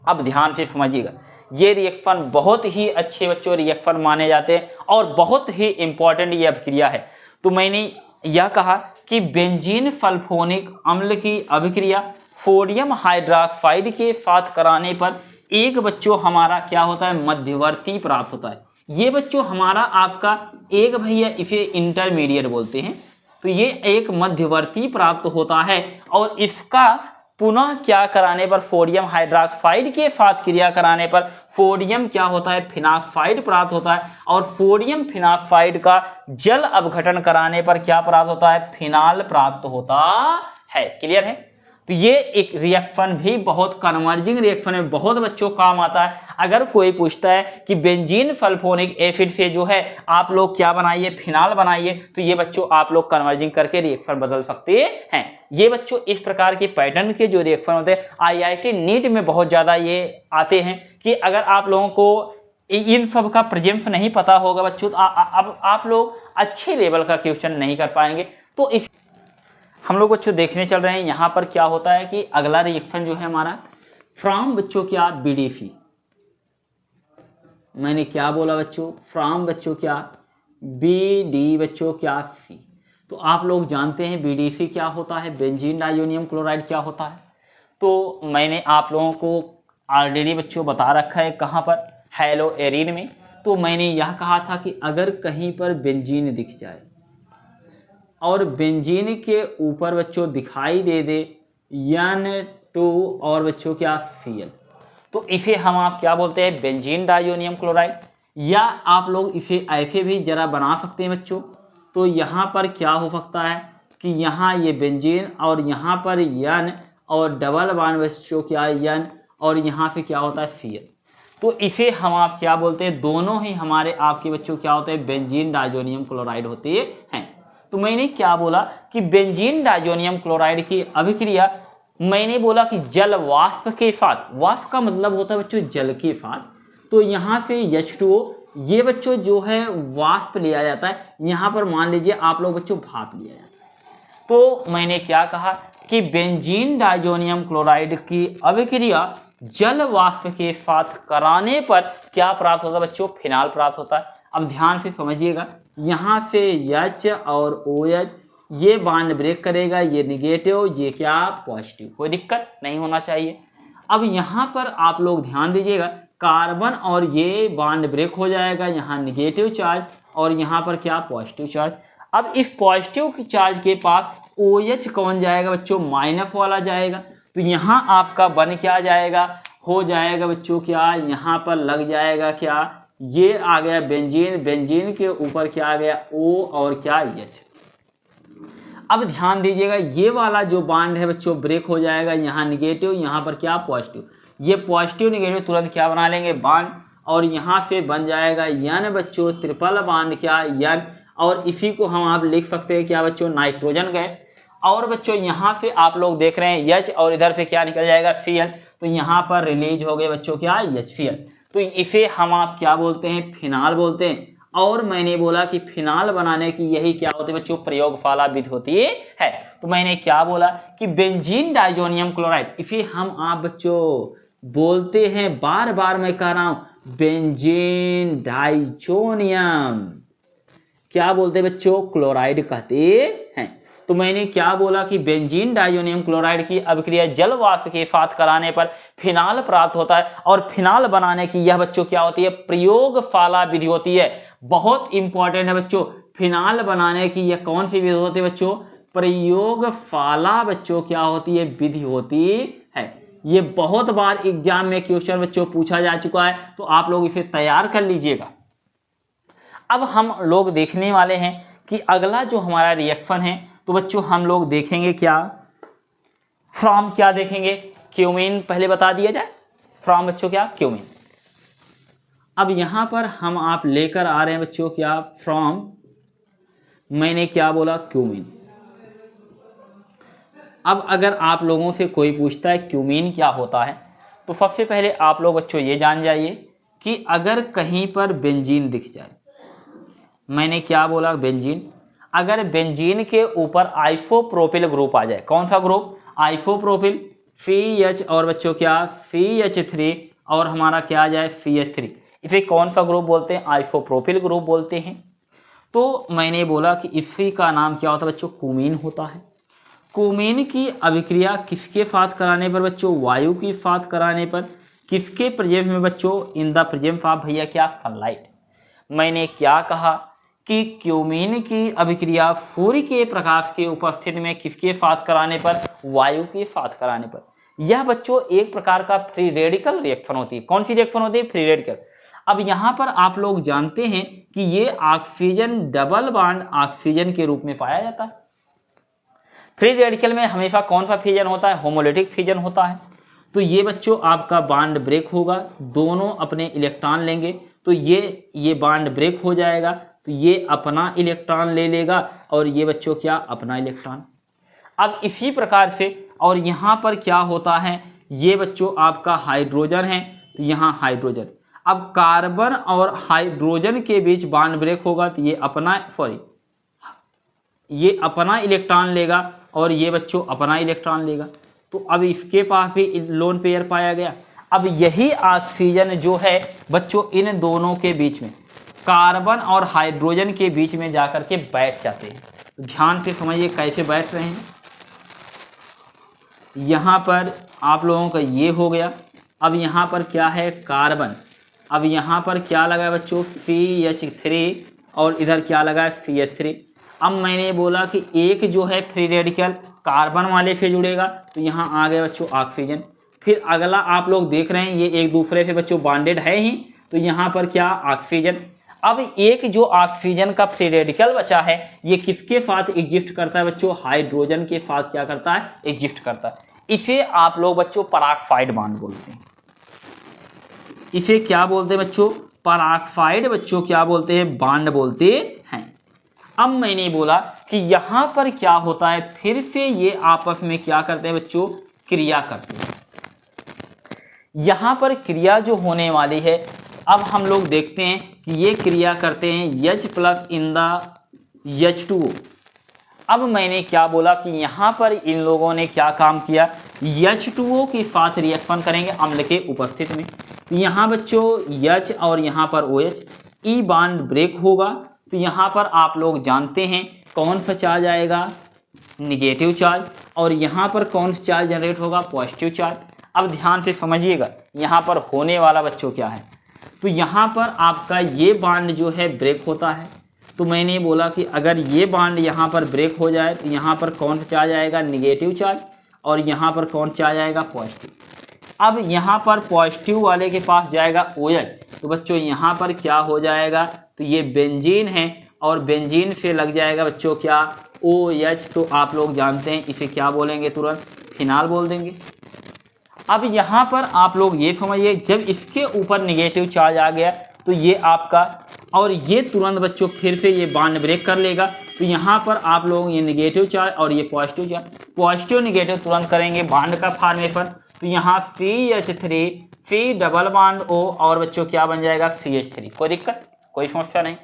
Speaker 1: अब ध्यान से समझिएगा, ये रिएक्शन बहुत ही अच्छे बच्चों रिएक्शन माने जाते हैं और बहुत ही इंपॉर्टेंट ये अभिक्रिया है। तो मैंने यह कहा कि बेंजीन सल्फोनिक अम्ल की अभिक्रिया सोडियम हाइड्रॉक्साइड के साथ कराने पर एक बच्चों हमारा क्या होता है मध्यवर्ती प्राप्त होता है। ये बच्चों हमारा आपका एक भैया इसे इंटरमीडिएट बोलते हैं। तो ये एक मध्यवर्ती प्राप्त होता है और इसका पुनः क्या कराने पर सोडियम हाइड्रॉक्साइड के साथ क्रिया कराने पर सोडियम क्या होता है फिनॉक्साइड प्राप्त होता है और सोडियम फिनॉक्साइड का जल अपघटन कराने पर क्या प्राप्त होता है फिनाल प्राप्त होता है। क्लियर है। तो ये एक रिएक्शन भी बहुत कन्वर्जिंग रिएक्शन में बहुत बच्चों काम आता है। अगर कोई पूछता है कि बेंजीन सल्फोनिक एसिड से जो है आप लोग क्या बनाइए फिनाल बनाइए, तो ये बच्चों आप लोग कन्वर्जिंग करके रिएक्शन बदल सकते हैं। ये बच्चों इस प्रकार के पैटर्न के जो रिएक्शन होते हैं IIT नीट में बहुत ज़्यादा ये आते हैं कि अगर आप लोगों को इन सब का प्रेजेंस नहीं पता होगा बच्चों तो अब आप लोग अच्छे लेवल का क्वेश्चन नहीं कर पाएंगे। तो इस हम लोग बच्चों देखने चल रहे हैं यहाँ पर क्या होता है कि अगला रिएक्शन जो है हमारा फ्रॉम बच्चों क्या BDC। मैंने क्या बोला बच्चों फ्रॉम बच्चों क्या BD बच्चों क्या C। तो आप लोग जानते हैं BDC क्या होता है बेंजीन डाइजोनियम क्लोराइड क्या होता है। तो मैंने आप लोगों को ऑलरेडी बच्चों बता रखा है कहाँ पर हेलो एरिन में। तो मैंने यह कहा था कि अगर कहीं पर बेंजीन दिख जाए और बेंजीन के ऊपर बच्चों दिखाई दे दे N2 और बच्चों क्या Cl, तो इसे हम आप क्या बोलते हैं बेंजीन डाइजोनियम क्लोराइड। या आप लोग इसे ऐसे भी जरा बना सकते हैं बच्चों। तो यहाँ पर क्या हो सकता है कि यहाँ ये बेंजीन और यहाँ पर N और डबल बॉन्ड बच्चों क्या N और यहाँ पे क्या होता है Cl। तो इसे हम आप क्या बोलते हैं दोनों ही हमारे आपके बच्चों क्या होते हैं बेंजीन डाइजोनियम क्लोराइड होते हैं। तो मैंने क्या बोला कि बेंजीन डाइजोनियम क्लोराइड की अभिक्रिया मैंने बोला कि जल वाष्प के साथ, वाष्प का मतलब होता है बच्चों जल के साथ। तो यहाँ से H2O ये बच्चों जो है वाष्प लिया जाता है, यहाँ पर मान लीजिए आप लोग बच्चों भाप लिया जाता है। तो मैंने क्या कहा कि बेंजीन डाइजोनियम क्लोराइड की अभिक्रिया जल वाष्प के साथ कराने पर क्या प्राप्त होता है बच्चों फिनाल प्राप्त होता है। अब ध्यान से समझिएगा, यहाँ से H और OH ये बॉन्ड ब्रेक करेगा, ये निगेटिव ये क्या पॉजिटिव, कोई दिक्कत नहीं होना चाहिए। अब यहाँ पर आप लोग ध्यान दीजिएगा कार्बन और ये बॉन्ड ब्रेक हो जाएगा, यहाँ निगेटिव चार्ज और यहाँ पर क्या पॉजिटिव चार्ज। अब इस पॉजिटिव चार्ज के पास OH कौन जाएगा बच्चों माइनस वाला जाएगा। तो यहाँ आपका बन क्या जाएगा हो जाएगा बच्चों क्या यहाँ पर लग जाएगा क्या ये आ गया बेंजीन, बेंजीन के ऊपर क्या आ गया O और क्या H। अब ध्यान दीजिएगा ये वाला जो बॉन्ड है बच्चों ब्रेक हो जाएगा, यहाँ निगेटिव यहाँ पर क्या पॉजिटिव, ये पॉजिटिव निगेटिव तुरंत क्या बना लेंगे बॉन्ड और यहाँ से बन जाएगा N बच्चों ट्रिपल बॉन्ड क्या N और इसी को हम आप लिख सकते हैं क्या बच्चों नाइट्रोजन गए। और बच्चों यहाँ से आप लोग देख रहे हैं H और इधर पे क्या निकल जाएगा Cl, तो यहाँ पर रिलीज हो गए बच्चों क्या HCl। तो इसे हम आप क्या बोलते हैं फिनाल बोलते हैं। और मैंने बोला कि फिनाल बनाने की यही क्या होती है बच्चों प्रयोगशाला विधि होती है। तो मैंने क्या बोला कि बेंजीन डाइजोनियम क्लोराइड इसे हम आप बच्चों बोलते हैं, बार बार मैं कह रहा हूं बेंजीन डाइजोनियम क्या बोलते हैं बच्चों क्लोराइड कहते हैं। तो मैंने क्या बोला कि बेंजीन डाइजोनियम क्लोराइड की अभिक्रिया जल वाष्प के साथ कराने पर फिनाल प्राप्त होता है और फिनाल बनाने की यह बच्चों क्या होती है प्रयोगशाला विधि होती है। बहुत इंपॉर्टेंट है बच्चों, फिनाल बनाने की यह कौन सी विधि होती है बच्चों प्रयोगशाला बच्चों क्या होती है विधि होती है। ये बहुत बार एग्जाम में क्वेश्चन बच्चों पूछा जा चुका है, तो आप लोग इसे तैयार कर लीजिएगा। अब हम लोग देखने वाले हैं कि अगला जो हमारा रिएक्शन है, तो बच्चों हम लोग देखेंगे क्या फ्रॉम क्या देखेंगे क्यूमीन, पहले बता दिया जाए फ्रॉम बच्चों क्या क्यूमीन। अब यहां पर हम आप लेकर आ रहे हैं बच्चों क्या फ्रॉम, मैंने क्या बोला क्यूमीन। अब अगर आप लोगों से कोई पूछता है क्यूमीन क्या होता है, तो सबसे पहले आप लोग बच्चों ये जान जाइए कि अगर कहीं पर बेंजीन दिख जाए, मैंने क्या बोला, बेंजीन, अगर बेंजीन के ऊपर आइसोप्रोपिल ग्रुप आ जाए, कौन सा ग्रुप, आइसोप्रोपिल, FeH और बच्चों क्या, FeH3 और हमारा क्या आ जाए, CH3, इसे कौन सा ग्रुप बोलते हैं, आइसोप्रोपिल ग्रुप बोलते हैं। तो मैंने बोला कि इसी का नाम क्या होता है बच्चों, कुमीन होता है। कुमीन की अभिक्रिया किसके साथ कराने पर बच्चों, वायु के साथ कराने पर, किसके प्रेजेंस में बच्चों, इन द प्रेजेंस ऑफ भैया क्या, सनलाइट। मैंने क्या कहा कि क्यूमीन की अभिक्रिया सूर्य के प्रकाश के उपस्थिति में किसके साथ कराने पर, वायु के साथ कराने पर। यह बच्चों एक प्रकार का फ्री रेडिकल रिएक्शन होती है। कौन सी रिएक्शन होती है, फ्री रेडिकल। अब यहाँ पर आप लोग जानते हैं कि ये ऑक्सीजन डबल बॉन्ड ऑक्सीजन के रूप में पाया जाता है। फ्री रेडिकल में हमेशा कौन सा फिजन होता है, होमोलिटिक फिजन होता है। तो ये बच्चों आपका बॉन्ड ब्रेक होगा, दोनों अपने इलेक्ट्रॉन लेंगे, तो ये बॉन्ड ब्रेक हो जाएगा, तो ये अपना इलेक्ट्रॉन ले लेगा और ये बच्चों क्या, अपना इलेक्ट्रॉन। अब इसी प्रकार से और यहाँ पर क्या होता है, ये बच्चों आपका हाइड्रोजन है, तो यहाँ हाइड्रोजन, अब कार्बन और हाइड्रोजन के बीच बॉन्ड ब्रेक होगा, तो ये अपना इलेक्ट्रॉन लेगा और ये बच्चों अपना इलेक्ट्रॉन लेगा। तो अब इसके पास भी लोन पेयर पाया गया। अब यही ऑक्सीजन जो है बच्चों इन दोनों के बीच में, कार्बन और हाइड्रोजन के बीच में जाकर के बैठ जाते हैं। तो ध्यान से समझिए कैसे बैठ रहे हैं। यहाँ पर आप लोगों का ये हो गया। अब यहाँ पर क्या है, कार्बन, अब यहाँ पर क्या लगा है बच्चों, CH3 और इधर क्या लगा है, CH3। अब मैंने बोला कि एक जो है फ्री रेडिकल कार्बन वाले से जुड़ेगा, तो यहाँ आ गए बच्चों ऑक्सीजन। फिर अगला आप लोग देख रहे हैं ये एक दूसरे से बच्चों बॉन्डेड है ही, तो यहाँ पर क्या, ऑक्सीजन। अब एक जो ऑक्सीजन का फ्री रेडिकल बचा है, ये किसके साथ एग्जिस्ट करता है बच्चों, हाइड्रोजन के साथ क्या करता है, एग्जिस्ट करता है। इसे आप लोग बच्चों पराक्साइड बॉन्ड बोलते हैं। इसे क्या बोलते हैं बच्चों, पराक्साइड बच्चों क्या बोलते हैं, बॉन्ड बोलते हैं। अब मैंने बोला कि यहाँ पर क्या होता है, फिर से ये आपस में क्या करते हैं बच्चों, क्रिया करते हैं। यहाँ पर क्रिया जो होने वाली है, अब हम लोग देखते हैं कि ये क्रिया करते हैं H+ इन द H2O। अब मैंने क्या बोला कि यहाँ पर इन लोगों ने क्या काम किया, H2O के साथ रिएक्शन करेंगे अम्ल के उपस्थिति में। तो यहाँ बच्चों H और यहाँ पर OH, ई बॉन्ड ब्रेक होगा, तो यहाँ पर आप लोग जानते हैं कौन सा चार्ज आएगा, निगेटिव चार्ज, और यहाँ पर कौन सा चार्ज जनरेट होगा, पॉजिटिव चार्ज। अब ध्यान से समझिएगा यहाँ पर होने वाला बच्चों क्या है, तो यहाँ पर आपका ये बॉन्ड जो है ब्रेक होता है। तो मैंने बोला कि अगर ये बॉन्ड यहाँ पर ब्रेक हो जाए, तो यहाँ पर कौन सा चार्ज आएगा, निगेटिव चार्ज, और यहाँ पर कौन सा चार्ज आएगा, पॉजिटिव। अब यहाँ पर पॉजिटिव वाले के पास जाएगा OH, तो बच्चों यहाँ पर क्या हो जाएगा, तो ये बेंजीन है और बेंजीन से लग जाएगा बच्चों क्या, OH। तो आप लोग जानते हैं इसे क्या बोलेंगे, तुरंत फिनाल बोल देंगे। अब यहाँ पर आप लोग ये समझिए, जब इसके ऊपर निगेटिव चार्ज आ गया तो ये आपका, और ये तुरंत बच्चों फिर से ये बॉन्ड ब्रेक कर लेगा, तो यहाँ पर आप लोग ये निगेटिव चार्ज और ये पॉजिटिव चार्ज, पॉजिटिव निगेटिव तुरंत करेंगे बॉन्ड का फॉर्मेशन। तो यहाँ CH3 C♯O और बच्चों क्या बन जाएगा, CH3। कोई दिक्कत, कोई समस्या नहीं।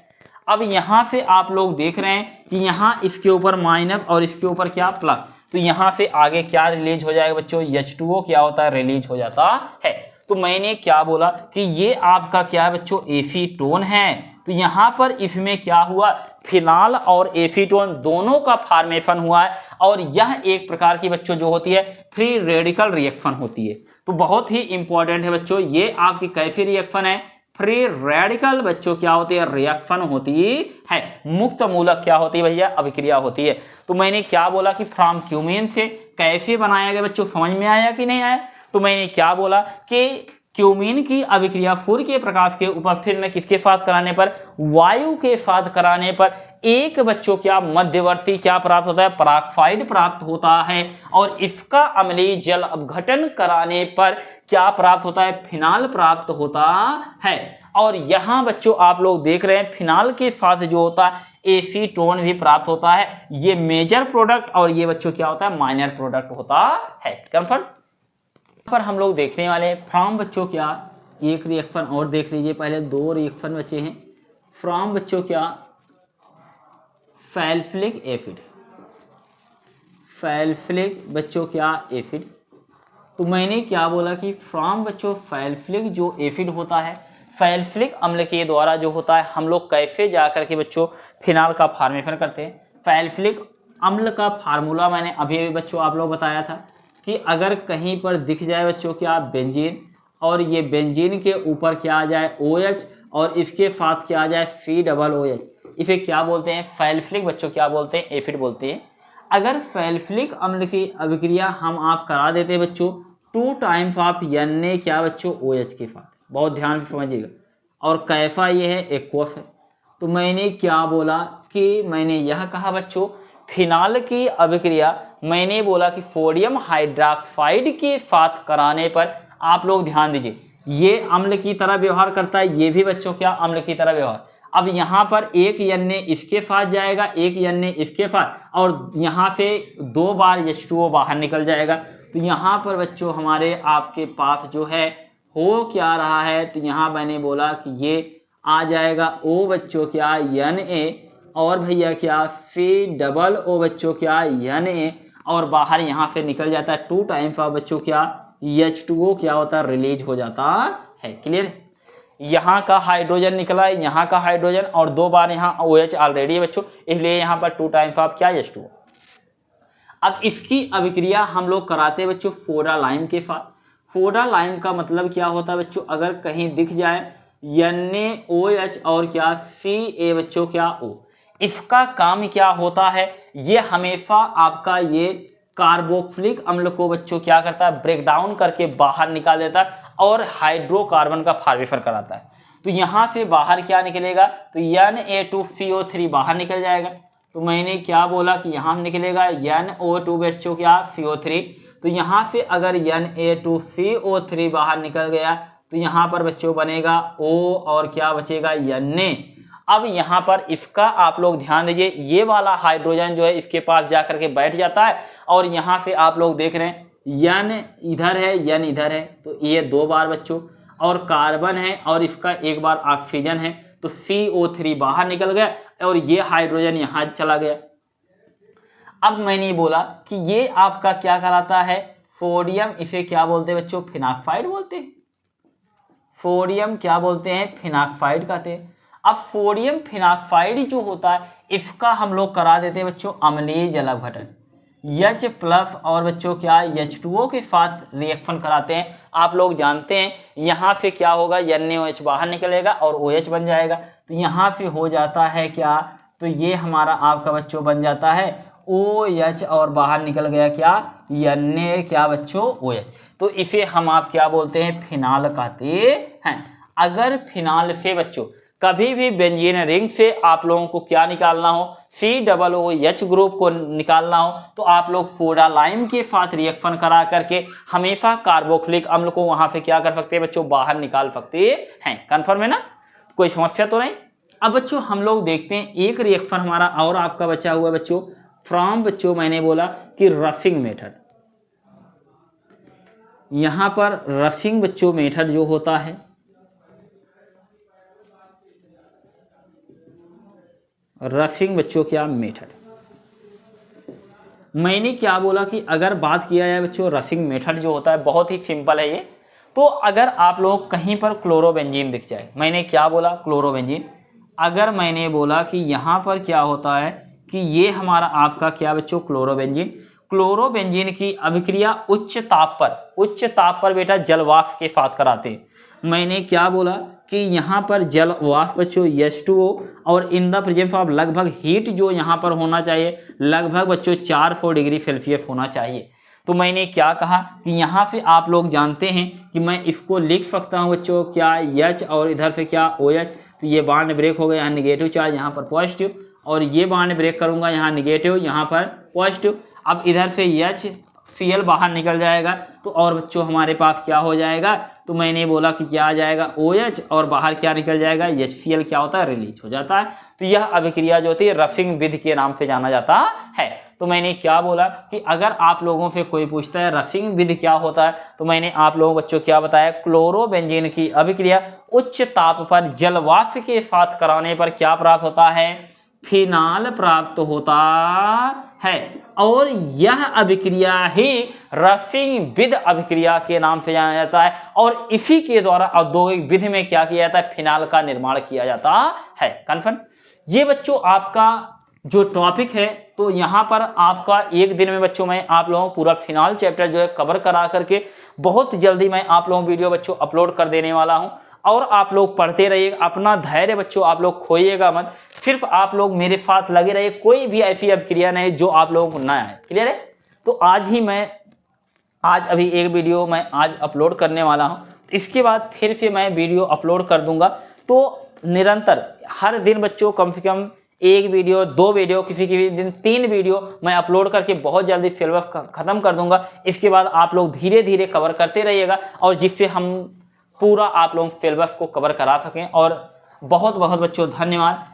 Speaker 1: अब यहाँ से आप लोग देख रहे हैं कि यहाँ इसके ऊपर माइनस और इसके ऊपर क्या, प्लस, तो यहाँ से आगे क्या रिलीज हो जाएगा बच्चों, H2O क्या होता है, रिलीज हो जाता है। तो मैंने क्या बोला कि ये आपका क्या है बच्चों, एसीटोन है। तो यहाँ पर इसमें क्या हुआ, फिनाल और एसीटोन दोनों का फॉर्मेशन हुआ है, और यह एक प्रकार की बच्चों जो होती है फ्री रेडिकल रिएक्शन होती है। तो बहुत ही इंपॉर्टेंट है बच्चों, ये आपकी कैसी रिएक्शन है, फ्री रेडिकल बच्चों क्या होती है, रिएक्शन होती है। मुक्त मूलक क्या होती है भैया, अभिक्रिया होती है। तो मैंने क्या बोला कि फ्रॉम क्यूमीन से कैसे बनाया गया बच्चों, समझ में आया कि नहीं आया। तो मैंने क्या बोला कि क्यूमीन की अभिक्रिया सूर्य के प्रकाश के उपस्थिति में किसके साथ कराने पर, वायु के साथ कराने पर एक बच्चों क्या मध्यवर्ती क्या प्राप्त होता है, पराक्साइड प्राप्त होता है, और इसका अम्लीय जल अपघटन कराने पर क्या प्राप्त होता है, फिनाल प्राप्त होता है। और यहाँ बच्चों आप लोग देख रहे हैं फिनाल के साथ जो होता है एसीटोन भी प्राप्त होता है। ये मेजर प्रोडक्ट और ये बच्चों क्या होता है, माइनर प्रोडक्ट होता है। कंफर्म पर हम लोग देखने वाले फ्रॉम बच्चों क्या एक रिएक्शन और देख लीजिए, पहले 2 रिएक्शन बचे हैं फ्रॉम बच्चों क्या सल्फ्यूरिक एसिड, सल्फ्यूरिक बच्चों क्या एसिड। तो मैंने क्या बोला कि फ्रॉम बच्चों सल्फ्यूरिक जो एसिड होता है, सल्फ्यूरिक अम्ल के द्वारा जो होता है हम लोग कैसे जा करके बच्चों फिनाल का फॉर्मेशन करते हैं। सल्फ्यूरिक अम्ल का फार्मूला मैंने अभी अभी बच्चों आप लोग बताया था कि अगर कहीं पर दिख जाए बच्चों क्या बेंजीन, और ये बेंजीन के ऊपर क्या आ जाए OH, और इसके साथ क्या आ जाए COOH, इसे क्या बोलते हैं सल्फ्यूरिक बच्चों क्या बोलते हैं एसिड बोलते हैं। अगर सल्फ्यूरिक अम्ल की अभिक्रिया हम आप करा देते हैं बच्चों 2 टाइम्स ऑफ Na क्या बच्चों OH के साथ, बहुत ध्यान से समझिएगा, और कैसा ये है एक्वस है। तो मैंने क्या बोला कि मैंने यह कहा बच्चों फिनाल की अभिक्रिया मैंने बोला कि सोडियम हाइड्रॉक्साइड के साथ कराने पर आप लोग ध्यान दीजिए ये अम्ल की तरह व्यवहार करता है, ये भी बच्चों क्या अम्ल की तरह व्यवहार। अब यहाँ पर एक Na इसके साथ जाएगा, एक Na इसके साथ, और यहाँ से 2 बार H2O बाहर निकल जाएगा। तो यहाँ पर बच्चों हमारे आपके पास जो है हो क्या रहा है, तो यहाँ मैंने बोला कि ये आ जाएगा O बच्चों क्या Na, और भैया क्या COO बच्चों क्या Na, और बाहर यहाँ से निकल जाता है 2 टाइम्स ऑफ बच्चों क्या H2O क्या होता है रिलीज हो जाता है। क्लियर, यहाँ का हाइड्रोजन निकला है, यहाँ का हाइड्रोजन, और 2 बार यहाँ OH ऑलरेडी है बच्चों, इसलिए यहाँ पर 2 टाइम्स ऑफ क्या H2O। अब इसकी अभिक्रिया हम लोग कराते हैं बच्चों सोडा लाइम के साथ। सोडा लाइम का मतलब क्या होता है बच्चों, अगर कहीं दिख जाए NaOH और क्या Ca बच्चों क्या O, इसका काम क्या होता है, ये हमेशा आपका ये कार्बोक्सिलिक अम्ल को बच्चों क्या करता है ब्रेक डाउन करके बाहर निकाल देता है और हाइड्रोकार्बन का फॉर्मेशन कराता है। तो यहाँ से बाहर क्या निकलेगा, तो Na2CO3 बाहर निकल जाएगा। तो मैंने क्या बोला कि यहाँ निकलेगा NO2 बच्चों क्या CO3। तो यहाँ से अगर Na2CO3 बाहर निकल गया तो यहाँ पर बच्चों बनेगा O और क्या बचेगा Na। अब यहाँ पर इसका आप लोग ध्यान दीजिए, ये वाला हाइड्रोजन जो है इसके पास जाकर के बैठ जाता है, और यहाँ से आप लोग देख रहे हैं N इधर है N इधर है, तो ये 2 बार बच्चों, और कार्बन है और इसका 1 बार ऑक्सीजन है, तो CO3 बाहर निकल गया और ये हाइड्रोजन यहाँ चला गया। अब मैंने बोला कि ये आपका क्या कराता है सोडियम, इसे क्या बोलते हैं बच्चों फिनॉक्साइड बोलते हैं, सोडियम क्या बोलते हैं फिनॉक्साइड कहते हैं। अब सोडियम फिनॉक्साइड जो होता है इसका हम लोग करा देते हैं बच्चों अम्लीय जल अपघटन, H+ और बच्चों क्या H2O के साथ रिएक्शन कराते हैं। आप लोग जानते हैं यहाँ से क्या होगा NaOH बाहर निकलेगा और OH बन जाएगा, तो यहाँ से हो जाता है क्या, तो ये हमारा आपका बच्चों बन जाता है OH और बाहर निकल गया क्या Na क्या बच्चों OH। तो इसे हम आप क्या बोलते हैं फिनाल कहते हैं। अगर फिनाल से बच्चों कभी भी बेंजीन रिंग से आप लोगों को क्या निकालना हो COOH ग्रुप को निकालना हो, तो आप लोग सोडा लाइम के साथ रिएक्शन करा करके हमेशा कार्बोक्सिलिक अम्ल को वहां से क्या कर सकते हैं बच्चों बाहर निकाल सकते हैं। कंफर्म है ना, कोई समस्या तो नहीं। अब बच्चों हम लोग देखते हैं एक रिएक्शन हमारा और आपका बचा हुआ बच्चों फ्रॉम बच्चों मैंने बोला कि रसिंग मेथड। यहां पर रसिंग बच्चों मेथड जो होता है, रसिंग बच्चों क्या मेथड, मैंने क्या बोला कि अगर बात किया जाए बच्चों रसिंग मेथड जो होता है बहुत ही सिंपल है ये। तो अगर आप लोग कहीं पर क्लोरोबेंजीन दिख जाए, मैंने क्या बोला क्लोरोबेंजीन, अगर मैंने बोला कि यहाँ पर क्या होता है कि ये हमारा आपका क्या बच्चों क्लोरोबेंजीन, क्लोरोबेंजीन की अभिक्रिया उच्च ताप पर बेटा जल वाष्प के साथ कराते हैं। मैंने क्या बोला कि यहाँ पर जल वाष्प बच्चों H2O और इन द प्रेजेंस ऑफ लगभग हीट जो यहाँ पर होना चाहिए लगभग बच्चों 400 डिग्री सेल्सियस होना चाहिए। तो मैंने क्या कहा कि यहाँ से आप लोग जानते हैं कि मैं इसको लिख सकता हूँ बच्चों क्या H और इधर से क्या OH, तो ये बॉन्ड ब्रेक हो गया, यहाँ निगेटिव चार्ज यहाँ पर पॉजिटिव, और ये बॉन्ड ब्रेक करूँगा यहाँ निगेटिव यहाँ पर पॉजिटिव। अब इधर से HCl बाहर निकल जाएगा, तो और बच्चों हमारे पास क्या हो जाएगा, तो मैंने बोला कि क्या आ जाएगा OH और बाहर क्या निकल जाएगा HCl क्या होता है रिलीज हो जाता है। तो यह अभिक्रिया जो होती है रफिंग विधि के नाम से जाना जाता है। तो मैंने क्या बोला कि अगर आप लोगों से कोई पूछता है रफिंग विधि क्या होता है तो मैंने आप लोगों बच्चों क्या बताया, क्लोरोबेंजीन की अभिक्रिया उच्च ताप पर जल वाष्प के साथ कराने पर क्या प्राप्त होता है, फिनाल प्राप्त होता है। और यह अभिक्रिया ही रफिंग विधि अभिक्रिया के नाम से जाना जाता है और इसी के द्वारा औद्योगिक विधि में क्या किया जाता है, फिनाल का निर्माण किया जाता है। कन्फर्म। ये बच्चों आपका जो टॉपिक है तो यहाँ पर आपका एक दिन में बच्चों मैं आप लोगों को पूरा फिनाल चैप्टर जो है कवर करा करके बहुत जल्दी मैं आप लोगों वीडियो बच्चों अपलोड कर देने वाला हूँ। और आप लोग पढ़ते रहिए, अपना धैर्य बच्चों आप लोग खोइएगा मत, सिर्फ आप लोग मेरे साथ लगे रहिए, कोई भी ऐसी अभिक्रिया नहीं जो आप लोगों को ना आए। क्लियर है। तो आज अभी एक वीडियो मैं आज अपलोड करने वाला हूँ, इसके बाद फिर से मैं वीडियो अपलोड कर दूंगा। तो निरंतर हर दिन बच्चों कम से कम 1 वीडियो 2 वीडियो किसी दिन 3 वीडियो मैं अपलोड करके बहुत जल्दी सिलेबस खत्म कर दूंगा। इसके बाद आप लोग धीरे धीरे कवर करते रहिएगा और जिससे हम पूरा आप लोग सिलेबस को कवर करा सकें। और बहुत बहुत बच्चों धन्यवाद।